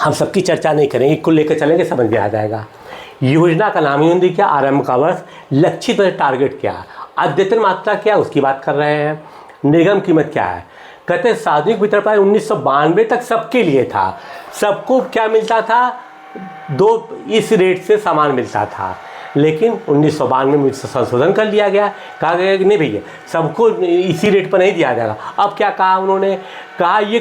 Speaker 1: हम सबकी चर्चा नहीं करेंगे, कुल लेकर चलेंगे, समझ में आ जाएगा। योजना का नाम ही क्या, आरंभ का वर्ष, लक्षित टारगेट क्या, अद्यतन मात्रा क्या, उसकी बात कर रहे हैं। निगम कीमत क्या है, कहते हैं सार्वजनिक वितरण प्रणाली 1992 तक सबके लिए था, सबको क्या मिलता था, 2 इस रेट से सामान मिलता था। लेकिन 1992 में संशोधन कर लिया गया, कहा गया कि नहीं भैया सबको इसी रेट पर नहीं दिया जाएगा। अब क्या कहा उन्होंने, कहा ये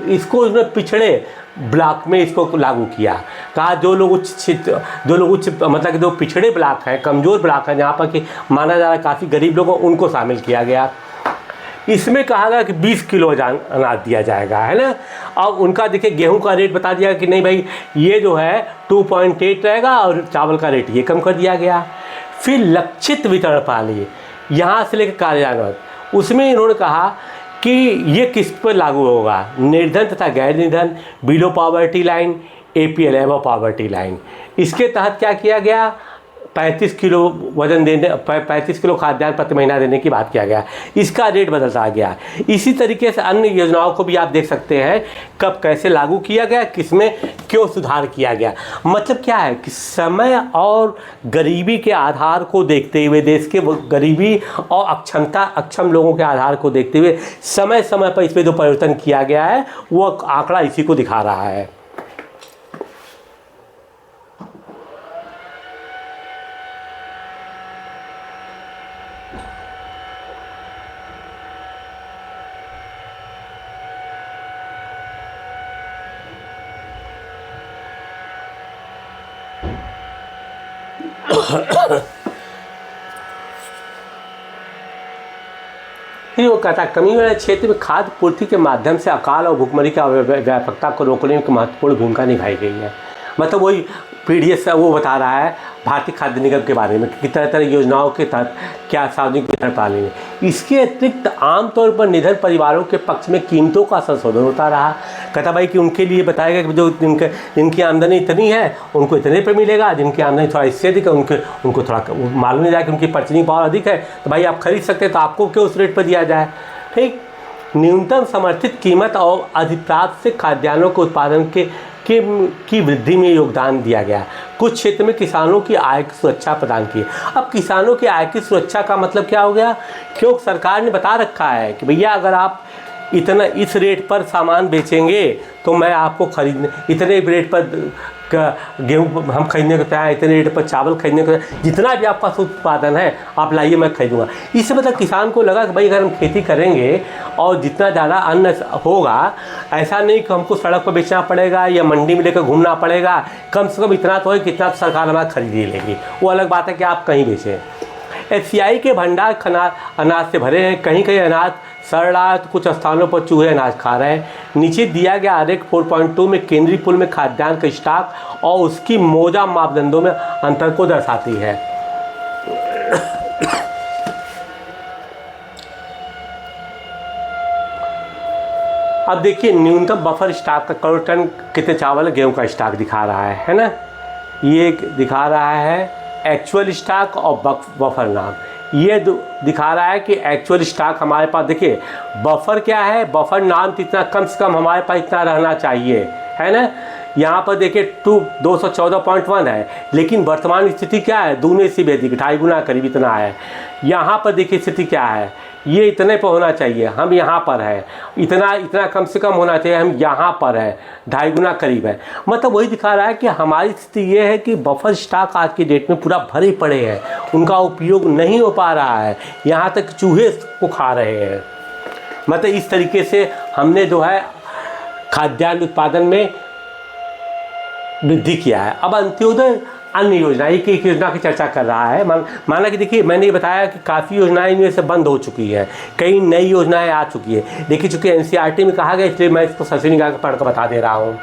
Speaker 1: इसको उन्होंने पिछड़े ब्लॉक में इसको लागू किया। कहा जो लोग उच्च मतलब कि जो पिछड़े ब्लॉक हैं, कमज़ोर ब्लॉक हैं, जहाँ पर कि माना जा रहा है काफ़ी गरीब लोगों उनको शामिल किया गया। इसमें कहा गया कि 20 किलो अनाज दिया जाएगा, है ना। अब उनका देखिए गेहूं का रेट बता दिया कि नहीं भाई ये जो है 2.8 रहेगा और चावल का रेट ये कम कर दिया गया। फिर लक्षित वितरण प्रणाली यहाँ से लेकर कार्यान्वयन, उसमें इन्होंने कहा कि ये किस पर लागू होगा, निर्धन तथा गैर निर्धन, below poverty line, APL above poverty line. इसके तहत क्या किया गया, 35 किलो वजन देने, 35 किलो खाद्यान्न प्रति महीना देने की बात किया गया। इसका रेट बदलता गया। इसी तरीके से अन्य योजनाओं को भी आप देख सकते हैं कब कैसे लागू किया गया, किसमें क्यों सुधार किया गया। मतलब क्या है कि समय और गरीबी के आधार को देखते हुए, देश के गरीबी और अक्षम लोगों के आधार को देखते हुए समय समय पर इसमें जो परिवर्तन किया गया है वो आंकड़ा इसी को दिखा रहा है। फिर वो कहता है कमी वाले क्षेत्र में खाद्य पूर्ति के माध्यम से अकाल और भुखमरी की व्यापकता को रोकने में महत्वपूर्ण भूमिका निभाई गई है। मतलब वही PDS वो बता रहा है भारतीय खाद्य निगम के बारे में कि तरह तरह योजनाओं के तहत क्या सार्वजनिक वितरण प्रणाली में। इसके अतिरिक्त आमतौर पर निर्धन परिवारों के पक्ष में कीमतों का संशोधन होता रहा। कहता भाई कि उनके लिए बताया गया कि जो जिनकी आमदनी इतनी है उनको इतने पर मिलेगा, जिनकी आमदनी थोड़ा इससे अधिक है उनको थोड़ा मालूम नहीं जाए कि उनकी परचेजिंग पावर अधिक है तो भाई आप खरीद सकते हैं, तो आपको क्यों उस रेट पर दिया जाए। ठीक, न्यूनतम समर्थित कीमत और अधिप्राप्त से खाद्यान्नों के उत्पादन की वृद्धि में योगदान दिया गया। कुछ क्षेत्र में किसानों की आय की सुरक्षा प्रदान की। अब किसानों की आय की सुरक्षा का मतलब क्या हो गया, क्योंकि सरकार ने बता रखा है कि भैया अगर आप इतना इस रेट पर सामान बेचेंगे तो मैं आपको इतने रेट पर गेहूँ हम खरीदने को तैयार, इतने रेट पर चावल खरीदने को, जितना भी आपका उत्पादन है आप लाइए मैं खरीदूँगा। इससे मतलब किसान को लगा कि भाई अगर हम खेती करेंगे और जितना ज़्यादा अन्न होगा, ऐसा नहीं कि हमको सड़क पर बेचना पड़ेगा या मंडी में लेकर घूमना पड़ेगा, कम से कम इतना तो है कि इतना सरकार हमारा खरीद ही लेगी। वो अलग बात है कि आप कहीं बेचें। FCI के भंडार अनाज से भरे हैं, कहीं कहीं अनाज सड़ रहा है तो कुछ स्थानों पर चूहे अनाज खा रहे हैं। नीचे दिया गया आरेख 4.2 में केंद्रीय पूल में खाद्यान्न का स्टॉक और उसकी मौजूदा मापदंडों में अंतर को दर्शाती है। अब देखिए न्यूनतम बफर स्टॉक का करोड़ टन कितने चावल गेहूं का स्टॉक दिखा रहा है ना। ये दिखा रहा है एक्चुअल स्टॉक और बफर नाम। ये दिखा रहा है कि एक्चुअल स्टॉक हमारे पास, देखिए बफर क्या है, बफर नाम इतना कम से कम हमारे पास इतना रहना चाहिए, है ना। यहाँ पर देखिए 214.1 है, लेकिन वर्तमान स्थिति क्या है, दूने से भी अधिक 2.5 गुना करीब इतना है। यहाँ पर देखिए स्थिति क्या है, ये इतने पर होना चाहिए, हम यहाँ पर है, इतना कम से कम होना चाहिए, हम यहाँ पर है, 2.5 गुना करीब है। मतलब वही दिखा रहा है कि हमारी स्थिति ये है कि बफर स्टॉक आज की डेट में पूरा भरे पड़े हैं, उनका उपयोग नहीं हो पा रहा है, यहाँ तक चूहे को खा रहे हैं। मतलब इस तरीके से हमने जो है खाद्यान्न उत्पादन में वृद्धि किया है। अब अंत्योदय अन्य योजना, एक योजना की चर्चा कर रहा है। माना कि देखिए मैंने ये बताया कि काफ़ी योजनाएं इनमें से बंद हो चुकी है, कई नई योजनाएं आ चुकी है। देखिए चूँकि NCERT में कहा गया इसलिए मैं इसको ससी निगाह पढ़ कर बता दे रहा हूँ।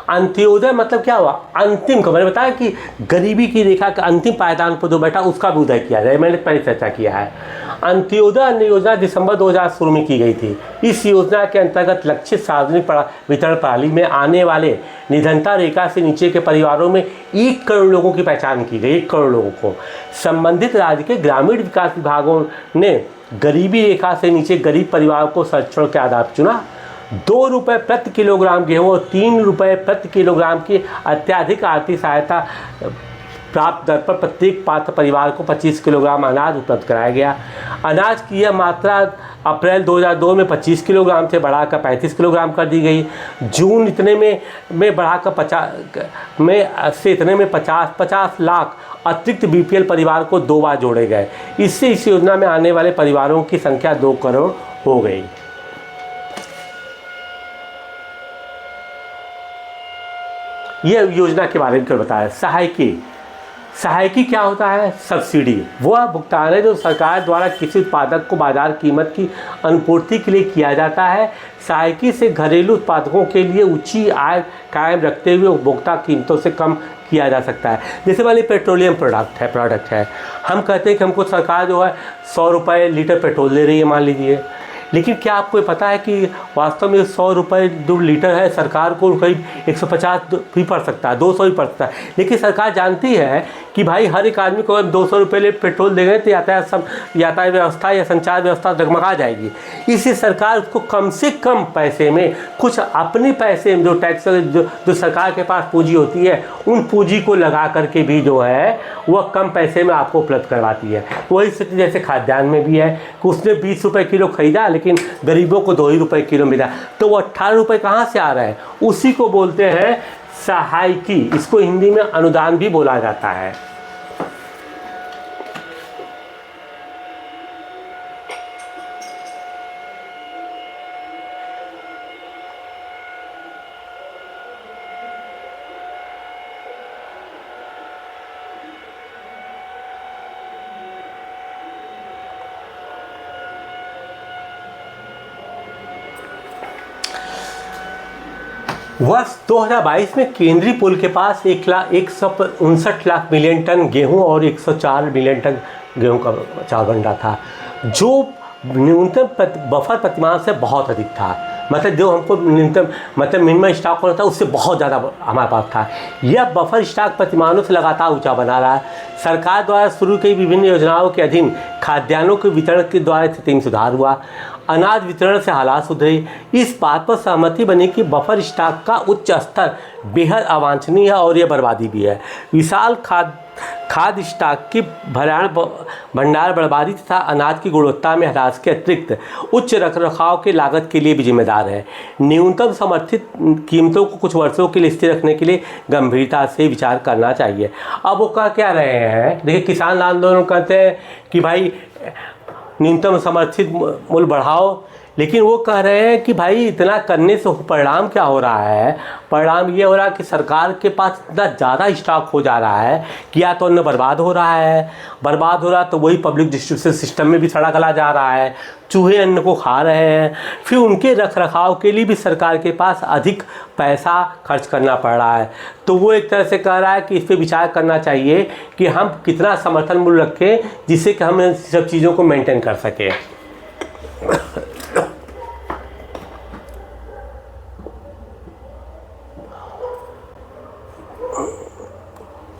Speaker 1: अंत्योदय मतलब क्या हुआ, अंतिम का, मैंने बताया कि गरीबी की रेखा के अंतिम पायदान पर जो बैठा उसका भी उदय किया जाए, मैंने पहले चर्चा किया है। अंत्योदय अन्न योजना दिसंबर 2016 में की गई थी। इस योजना के अंतर्गत लक्षित सार्वजनिक वितरण प्रणाली में आने वाले निधनता रेखा से नीचे के परिवारों में 1 करोड़ लोगों की पहचान की गई। 1 करोड़ लोगों को संबंधित राज्य के ग्रामीण विकास विभागों ने गरीबी रेखा से नीचे गरीब परिवारों को सर्वेक्षण के आधार पर चुना। 2 रुपये प्रति किलोग्राम गेहूँ और 3 रुपये प्रति किलोग्राम की अत्यधिक आर्थिक सहायता प्राप्त दर पर प्रत्येक पात्र परिवार को 25 किलोग्राम अनाज उपलब्ध कराया गया। अनाज की यह मात्रा अप्रैल 2002 में 25 किलोग्राम से बढ़ाकर 35 किलोग्राम कर दी गई। जून इतने में बढ़ाकर 50 लाख अतिरिक्त बीपीएल परिवार को 2 बार जोड़े गए। इससे इस योजना में आने वाले परिवारों की संख्या 2 करोड़ हो गई। यह योजना के बारे में बताया। सहायकी क्या होता है? सब्सिडी वह भुगतान है जो सरकार द्वारा किसी उत्पादक को बाजार कीमत की अनुपूर्ति के लिए किया जाता है। सहायकी से घरेलू उत्पादकों के लिए ऊंची आय कायम रखते हुए उपभोक्ता कीमतों से कम किया जा सकता है। जैसे वाली पेट्रोलियम प्रोडक्ट है, हम कहते हैं कि हमको सरकार जो है 100 रुपये लीटर पेट्रोल दे रही है, मान लीजिए, लेकिन क्या आपको पता है कि वास्तव में 100 रुपये जो लीटर है सरकार को करीब 150 भी पड़ सकता है, 200 भी पड़ सकता है। लेकिन सरकार जानती है कि भाई हर एक आदमी को अगर 200 रुपये पेट्रोल देंगे तो यातायात व्यवस्था या संचार व्यवस्था डगमगा जाएगी। इसलिए सरकार उसको कम से कम पैसे में, कुछ अपने पैसे में, जो टैक्स जो सरकार के पास पूंजी होती है, उन पूंजी को लगा करके भी जो है वह कम पैसे में आपको उपलब्ध करवाती है। वही स्थिति जैसे खाद्यान्न में भी है कि उसने 20 रुपये किलो खरीदा लेकिन गरीबों को 2 ही रुपये किलो मिला, तो वो 18 रुपये कहाँ से आ रहा है? उसी को बोलते हैं सहायकी। इसको हिंदी में अनुदान भी बोला जाता है। वर्ष 2022 में केंद्रीय पूल के पास 159 लाख मिलियन टन गेहूं और 104 मिलियन टन गेहूं का चावल भंडार था, जो न्यूनतम बफर प्रतिमान से बहुत अधिक था। मतलब जो हमको न्यूनतम मिनिमम स्टॉक होना था उससे बहुत ज़्यादा हमारे पास था। यह बफर स्टॉक प्रतिमानों से लगातार ऊंचा बना रहा है। सरकार द्वारा शुरू की विभिन्न योजनाओं के अधीन खाद्यान्नों के वितरण के द्वारा स्थिति में सुधार हुआ, अनाज वितरण से हालात सुधरे। इस बात पर सहमति बनी कि बफर स्टॉक का उच्च स्तर बेहद अवांछनीय है और यह बर्बादी भी है। विशाल खाद्य स्टॉक की भंडार बर्बादी तथा अनाज की गुणवत्ता में ह्रास के अतिरिक्त उच्च रखरखाव के लागत के लिए भी जिम्मेदार है। न्यूनतम समर्थित कीमतों को कुछ वर्षों के लिए स्थिर रखने के लिए गंभीरता से विचार करना चाहिए। अब वो कह क्या रहे हैं? देखिए, किसान आंदोलन कहते हैं कि भाई न्यूनतम समर्थित मूल्य बढ़ाओ, लेकिन वो कह रहे हैं कि भाई इतना करने से परिणाम क्या हो रहा है? परिणाम ये हो रहा है कि सरकार के पास इतना ज़्यादा स्टॉक हो जा रहा है कि या तो अन्न बर्बाद हो रहा है तो वही पब्लिक डिस्ट्रीब्यूशन सिस्टम में भी सड़ा गला जा रहा है, चूहे अन्न को खा रहे हैं, फिर उनके रख रखाव के लिए भी सरकार के पास अधिक पैसा खर्च करना पड़ रहा है। तो वो एक तरह से कह रहा है कि इस पर विचार करना चाहिए कि हम कितना समर्थन मूल्य रखें जिससे कि हम इन सब चीज़ों को मेंटेन कर सकें।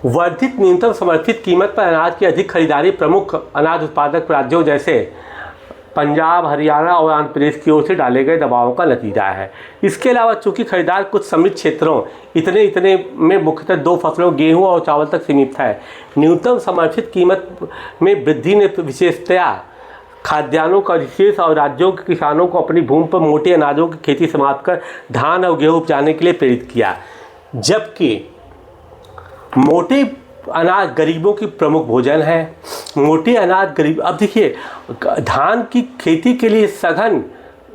Speaker 1: वर्धित न्यूनतम समर्थित कीमत पर अनाज की अधिक खरीदारी प्रमुख अनाज उत्पादक राज्यों जैसे पंजाब, हरियाणा और आंध्र प्रदेश की ओर से डाले गए दबावों का नतीजा है। इसके अलावा चूंकि खरीदार कुछ समृद्ध क्षेत्रों इतने में मुख्यतः 2 फसलों गेहूं और चावल तक सीमित है, न्यूनतम समर्थित कीमत में वृद्धि ने विशेषतया खाद्यान्नों का विशेष और राज्यों के किसानों को अपनी भूमि पर मोटे अनाजों की खेती समाप्त कर धान और गेहूँ उपजाने के लिए प्रेरित किया। जबकि मोटे अनाज गरीबों की प्रमुख भोजन है। मोटे अनाज गरीब, अब देखिए धान की खेती के लिए सघन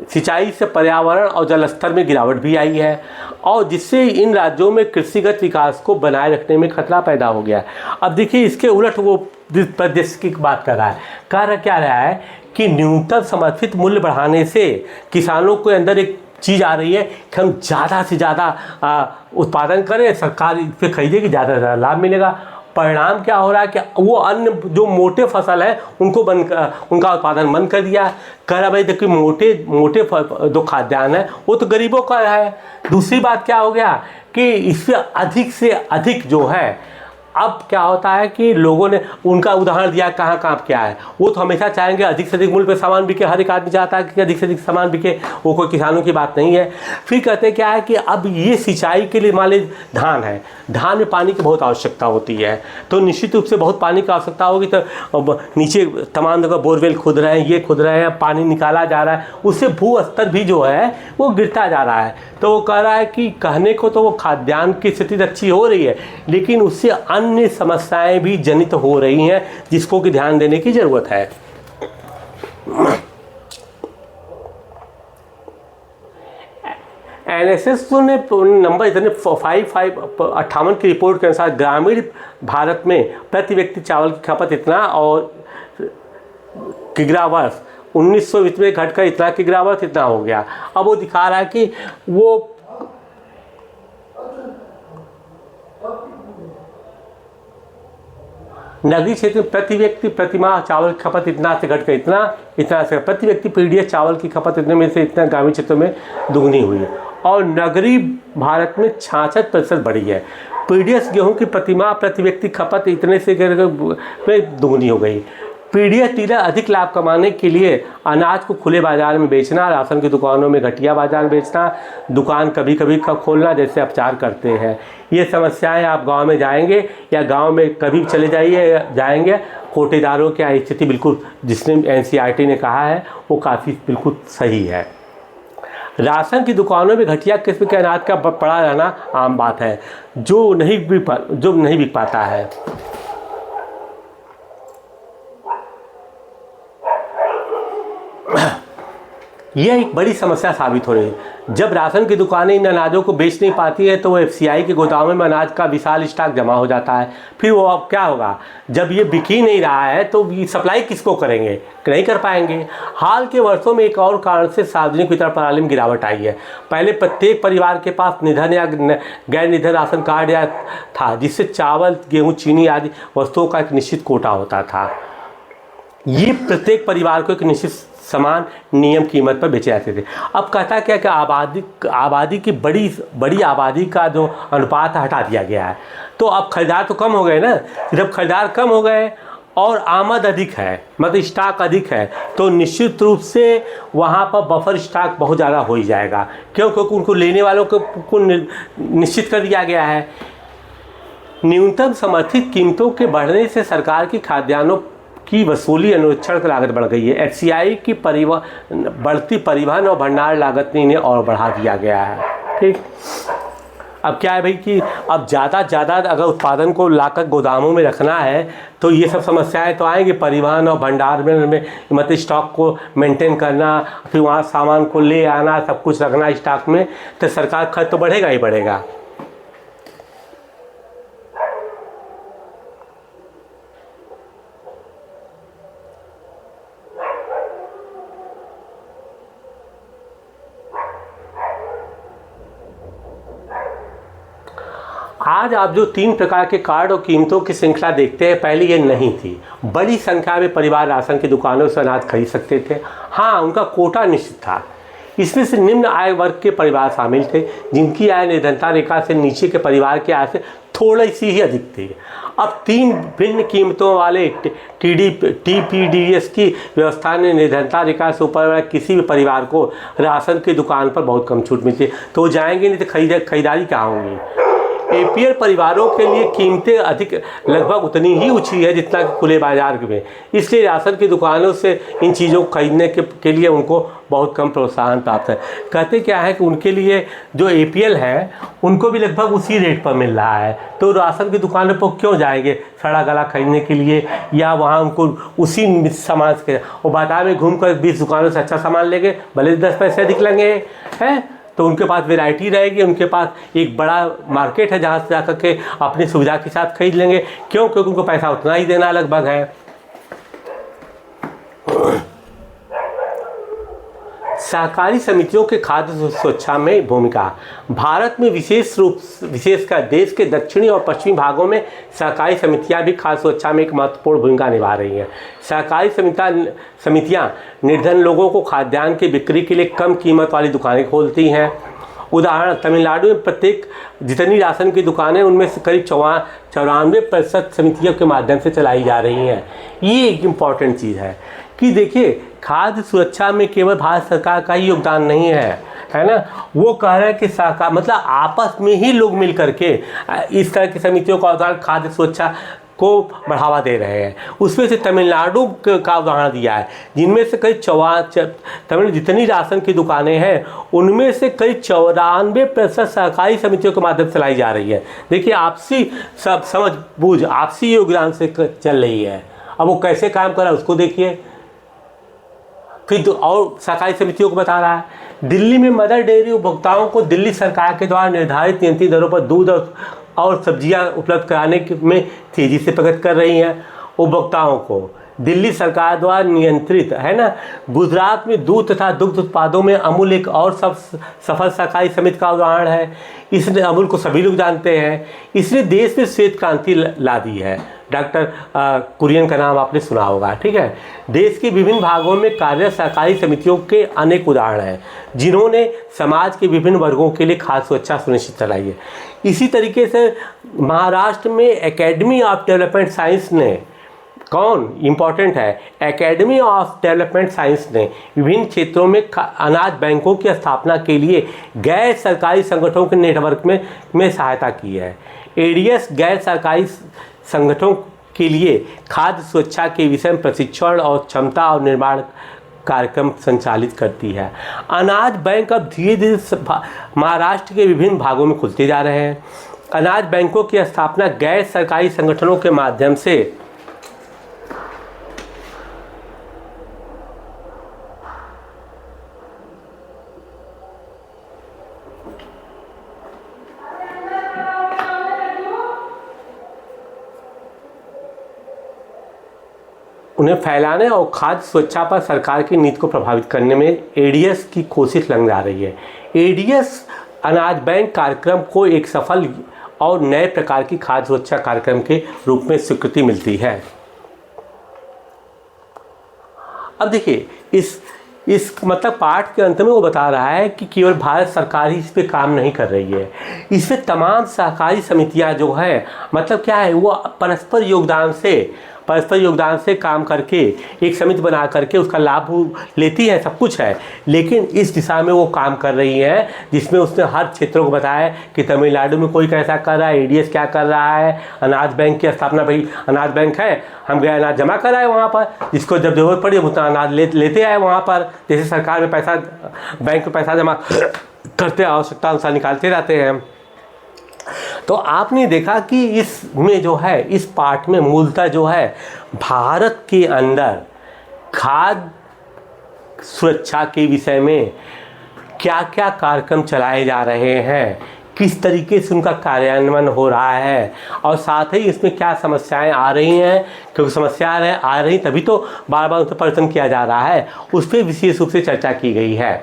Speaker 1: सिंचाई से पर्यावरण और जल स्तर में गिरावट भी आई है और जिससे इन राज्यों में कृषिगत विकास को बनाए रखने में खतरा पैदा हो गया। अब देखिए इसके उलट वो प्रदेश की बात कर रहा है, क्या रहा है कि न्यूनतम समर्थित मूल्य बढ़ाने से किसानों के अंदर एक चीज़ आ रही है कि हम ज़्यादा से ज़्यादा उत्पादन करें, सरकार इस पर खरीदेगी, ज़्यादा से ज़्यादा लाभ मिलेगा। परिणाम क्या हो रहा है कि वो अन्य जो मोटे फसल है उनको उनका उत्पादन बंद कर दिया। कह रहा भाई देखिए मोटे जो खाद्यान्न है वो तो गरीबों का है। दूसरी बात क्या हो गया कि इससे अधिक जो है, अब क्या होता है कि लोगों ने उनका उदाहरण दिया कहाँ कहाँ क्या है। वो तो हमेशा चाहेंगे अधिक से अधिक मूल्य पे सामान बिके, हर एक आदमी चाहता है कि अधिक से अधिक सामान बिके, वो कोई किसानों की बात नहीं है। फिर कहते क्या है कि अब ये सिंचाई के लिए मान लीजिए धान है, धान में पानी की बहुत आवश्यकता होती है, तो निश्चित रूप से बहुत पानी की आवश्यकता होगी, तो नीचे तमाम जगह बोरवेल खुद रहे हैं, ये खुद रहे हैं, पानी निकाला जा रहा है, उससे भू स्तर भी जो है वो गिरता जा रहा है। तो वो कह रहा है कि कहने को तो वो खाद्यान्न की स्थिति अच्छी हो रही है, लेकिन उससे अन्य समस्याएं भी जनित हो रही हैं जिसको कि ध्यान देने की जरूरत है। एनएसएस ने नंबर इतने 58 की रिपोर्ट के अनुसार ग्रामीण भारत में प्रति व्यक्ति चावल की खपत इतना और किग्रावर्ष 1920 में घटकर इतना किग्रावर्ष इतना हो गया। अब वो दिखा रहा है कि वो नगरीय क्षेत्र में प्रति व्यक्ति प्रतिमाह चावल की खपत इतना से घटकर इतना से प्रति व्यक्ति पीडीएस चावल की खपत इतने में से इतना ग्रामीण क्षेत्रों में दुगनी हुई है और नगरीय भारत में 66% बढ़ी है। पीडीएस गेहूं की प्रतिमाह प्रति व्यक्ति खपत इतने से दुगनी हो गई। पीडीएस डीलर अधिक लाभ कमाने के लिए अनाज को खुले बाजार में बेचना, राशन की दुकानों में घटिया बाजार में बेचना, दुकान कभी कभी खोलना जैसे अपचार करते हैं। ये समस्याएं आप गांव में जाएंगे या गांव में कभी चले जाएंगे, कोटेदारों की स्थिति बिल्कुल जिसने एनसीईआरटी ने कहा है वो काफ़ी बिल्कुल सही है। राशन की दुकानों में घटिया किस्म के अनाज का पड़ा रहना आम बात है जो नहीं बिक पाता है। यह एक बड़ी समस्या साबित हो रही है। जब राशन की दुकानें इन अनाजों को बेच नहीं पाती है तो वो एफसीआई के गोदामों में अनाज का विशाल स्टॉक जमा हो जाता है। फिर वो अब क्या होगा, जब ये बिक ही नहीं रहा है तो ये सप्लाई किसको करेंगे, नहीं कर पाएंगे। हाल के वर्षों में एक और कारण से सार्वजनिक वितरण प्रणाली में गिरावट आई है। पहले प्रत्येक परिवार के पास निधन या गैर निधन राशन कार्ड या था जिससे चावल, गेहूँ, चीनी आदि वस्तुओं का एक निश्चित कोटा होता था। ये प्रत्येक परिवार को एक निश्चित समान नियम कीमत पर बेचे जाते थे। अब कहता क्या कि आबादी की बड़ी आबादी का जो अनुपात हटा दिया गया है, तो अब खरीदार तो कम हो गए ना। जब खरीदार कम हो गए और आमद अधिक है, मतलब स्टॉक अधिक है, तो निश्चित रूप से वहाँ पर बफर स्टॉक बहुत ज़्यादा हो ही जाएगा। क्योंकि उनको लेने वालों को निश्चित कर दिया गया है। न्यूनतम समर्थित कीमतों के बढ़ने से सरकार की खाद्यान्नों की वसूली अनुरक्षण की लागत बढ़ गई है। एफसीआई की बढ़ती परिवहन और भंडार लागत ने इन्हें और बढ़ा दिया गया है। ठीक, अब क्या है भाई कि अब ज़्यादा अगर उत्पादन को लाकर गोदामों में रखना है तो ये सब समस्याएं तो आएंगी। परिवहन और भंडार में मतलब स्टॉक को मेंटेन करना, फिर वहाँ सामान को ले आना, सब कुछ रखना स्टॉक में, तो सरकार खर्च तो बढ़ेगा ही बढ़ेगा। आज आप जो 3 प्रकार के कार्ड और कीमतों की श्रृंखला देखते हैं, पहले ये नहीं थी। बड़ी संख्या में परिवार राशन की दुकानों से अनाज खरीद सकते थे। हाँ, उनका कोटा निश्चित था। इसमें से निम्न आय वर्ग के परिवार शामिल थे जिनकी आय निर्धनता रेखा से नीचे के परिवार की आय से थोड़ी सी ही अधिक थी। अब 3 भिन्न कीमतों वाले टीपीडीएस की व्यवस्था ने निर्धनता रेखा से ऊपर वाले किसी भी परिवार को राशन की दुकान पर बहुत कम छूट मिलती है, तो वो जाएंगे नहीं तो खरीदारी कहाँ होंगी। एपीएल परिवारों के लिए कीमतें अधिक लगभग उतनी ही ऊंची है जितना कि खुले बाजार में, इसलिए राशन की दुकानों से इन चीज़ों को खरीदने के लिए उनको बहुत कम प्रोत्साहन प्राप्त है। कहते क्या है कि उनके लिए जो एपीएल है उनको भी लगभग उसी रेट पर मिल रहा है, तो राशन की दुकानों पर क्यों जाएंगे सड़ा गला खरीदने के लिए, या वहाँ उनको उसी सामान से वो बाजार में घूम कर 20 दुकानों से अच्छा सामान लेंगे, भले 10 पैसे अधिक लेंगे हैं, तो उनके पास वैरायटी रहेगी, उनके पास एक बड़ा मार्केट है जहाँ से जाकर के अपनी सुविधा के साथ खरीद लेंगे। क्यों? क्योंकि उनको पैसा उतना ही देना लगभग है। सहकारी समितियों के खाद्य सुरक्षा में भूमिका। भारत में विशेषकर देश के दक्षिणी और पश्चिमी भागों में सहकारी समितियां भी खाद्य सुरक्षा में एक महत्वपूर्ण भूमिका निभा रही हैं। सहकारी समितियां निर्धन लोगों को खाद्यान्न की बिक्री के लिए कम कीमत वाली दुकानें खोलती हैं। उदाहरण, तमिलनाडु में प्रत्येक जितनी राशन की दुकानें उनमें से करीब 94% समितियों के माध्यम से चलाई जा रही हैं। ये एक इम्पॉर्टेंट चीज़ है कि देखिए, खाद्य सुरक्षा में केवल भारत सरकार का ही योगदान नहीं है ना। वो कह रहे हैं कि सरकार मतलब आपस में ही लोग मिल करके इस तरह की समितियों का उदाहरण खाद्य सुरक्षा को बढ़ावा दे रहे हैं। उसमें से तमिलनाडु का उदाहरण दिया है, जिनमें से करीब तमिलनाडु जितनी राशन की दुकानें हैं उनमें से करीब 94% सहकारी समितियों के माध्यम से चलाई जा रही है। देखिए, आपसी सब समझ बूझ आपसी योगदान से चल रही है। अब वो कैसे काम कर रहा है उसको देखिए। फिर और सहकारी समितियों को बता रहा है, दिल्ली में मदर डेयरी उपभोक्ताओं को दिल्ली सरकार के द्वारा निर्धारित नियंत्रित दरों पर दूध और सब्जियां उपलब्ध कराने में तेजी से प्रगति कर रही हैं। उपभोक्ताओं को दिल्ली सरकार द्वारा नियंत्रित है ना। गुजरात में दूध तथा दुग्ध उत्पादों में अमूल एक और सफल सहकारी समिति का उदाहरण है। इसने अमूल को सभी लोग जानते हैं। इसने देश में श्वेत क्रांति ला दी है। डॉक्टर कुरियन का नाम आपने सुना होगा, ठीक है। देश के विभिन्न भागों में कार्यरत सहकारी समितियों के अनेक उदाहरण हैं, जिन्होंने समाज के विभिन्न वर्गों के लिए खाद्य सुरक्षा सुनिश्चित चलाई है। इसी तरीके से महाराष्ट्र में एकेडमी ऑफ डेवलपमेंट साइंस ने इम्पॉर्टेंट है, एकेडमी ऑफ डेवलपमेंट साइंस ने विभिन्न क्षेत्रों में अनाज बैंकों की स्थापना के लिए गैर सरकारी संगठनों के नेटवर्क में सहायता की है। एडीएस गैर सरकारी संगठनों के लिए खाद्य सुरक्षा के विषय में प्रशिक्षण और क्षमता और निर्माण कार्यक्रम संचालित करती है। अनाज बैंक अब धीरे धीरे महाराष्ट्र के विभिन्न भागों में खुलते जा रहे हैं। अनाज बैंकों की स्थापना गैर सरकारी संगठनों के माध्यम से उन्हें फैलाने और खाद्य सुरक्षा पर सरकार की नीति को प्रभावित करने में एडीएस की कोशिश लग जा रही है। एडीएस अनाज बैंक कार्यक्रम को एक सफल और नए प्रकार की खाद्य सुरक्षा कार्यक्रम के रूप में स्वीकृति मिलती है। अब देखिए, इस मतलब पाठ के अंत में वो बता रहा है कि केवल भारत सरकार ही इस पे काम नहीं कर रही है, इस पे तमाम सहकारी समितियां जो है मतलब क्या है, वो परस्पर योगदान से काम करके एक समिति बना करके उसका लाभ लेती है, सब कुछ है। लेकिन इस दिशा में वो काम कर रही है, जिसमें उसने हर क्षेत्रों को बताया कि तमिलनाडु में कोई कैसा कर रहा है, एडीएस क्या कर रहा है, अनाज बैंक की स्थापना, भाई अनाज बैंक है, हम गए अनाज जमा कर आए वहाँ पर, जिसको जब जरूरत पड़ी उतना अनाज लेते आए वहाँ पर। जैसे सरकार में पैसा, बैंक में पैसा जमा करते, आवश्यकता अनुसार निकालते रहते हैं। तो आपने देखा कि इसमें जो है, इस पाठ में मूलतः जो है भारत के अंदर खाद्य सुरक्षा के विषय में क्या क्या कार्यक्रम चलाए जा रहे हैं, किस तरीके से उनका कार्यान्वयन हो रहा है, और साथ ही इसमें क्या समस्याएं आ रही हैं, क्योंकि समस्याएं आ रही तभी तो बार बार उन पर परिवर्तन किया जा रहा है, उस पर विशेष रूप से चर्चा की गई है।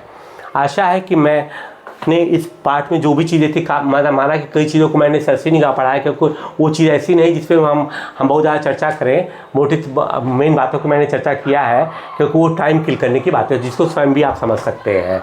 Speaker 1: आशा है कि मैंने इस पाठ में जो भी चीज़ें थी माना कि कई चीज़ों को मैंने सर से नहीं पढ़ा है, क्योंकि वो चीज़ ऐसी नहीं जिस पर हम बहुत ज़्यादा चर्चा करें। मोटी मेन बातों को मैंने चर्चा किया है, क्योंकि वो टाइम किल करने की बात है, जिसको स्वयं भी आप समझ सकते हैं।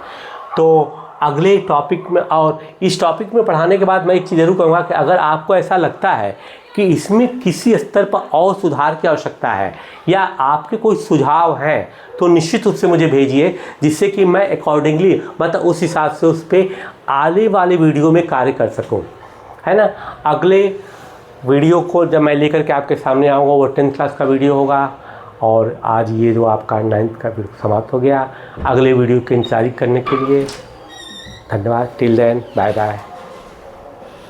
Speaker 1: तो अगले टॉपिक में, और इस टॉपिक में पढ़ाने के बाद मैं एक चीज़ ज़रूर कहूँगा कि अगर आपको ऐसा लगता है कि इसमें किसी स्तर पर और सुधार की आवश्यकता है, या आपके कोई सुझाव हैं, तो निश्चित रूप से मुझे भेजिए, जिससे कि मैं अकॉर्डिंगली मतलब उस हिसाब से उस पर आने वाले वीडियो में कार्य कर सकूं, है ना। अगले वीडियो को जब मैं लेकर के आपके सामने आऊँगा वो 10th क्लास का वीडियो होगा, और आज ये जो आपका 9th का वीडियो समाप्त हो गया। अगले वीडियो की इंतजार करने के लिए धन्यवाद। Till then, bye bye.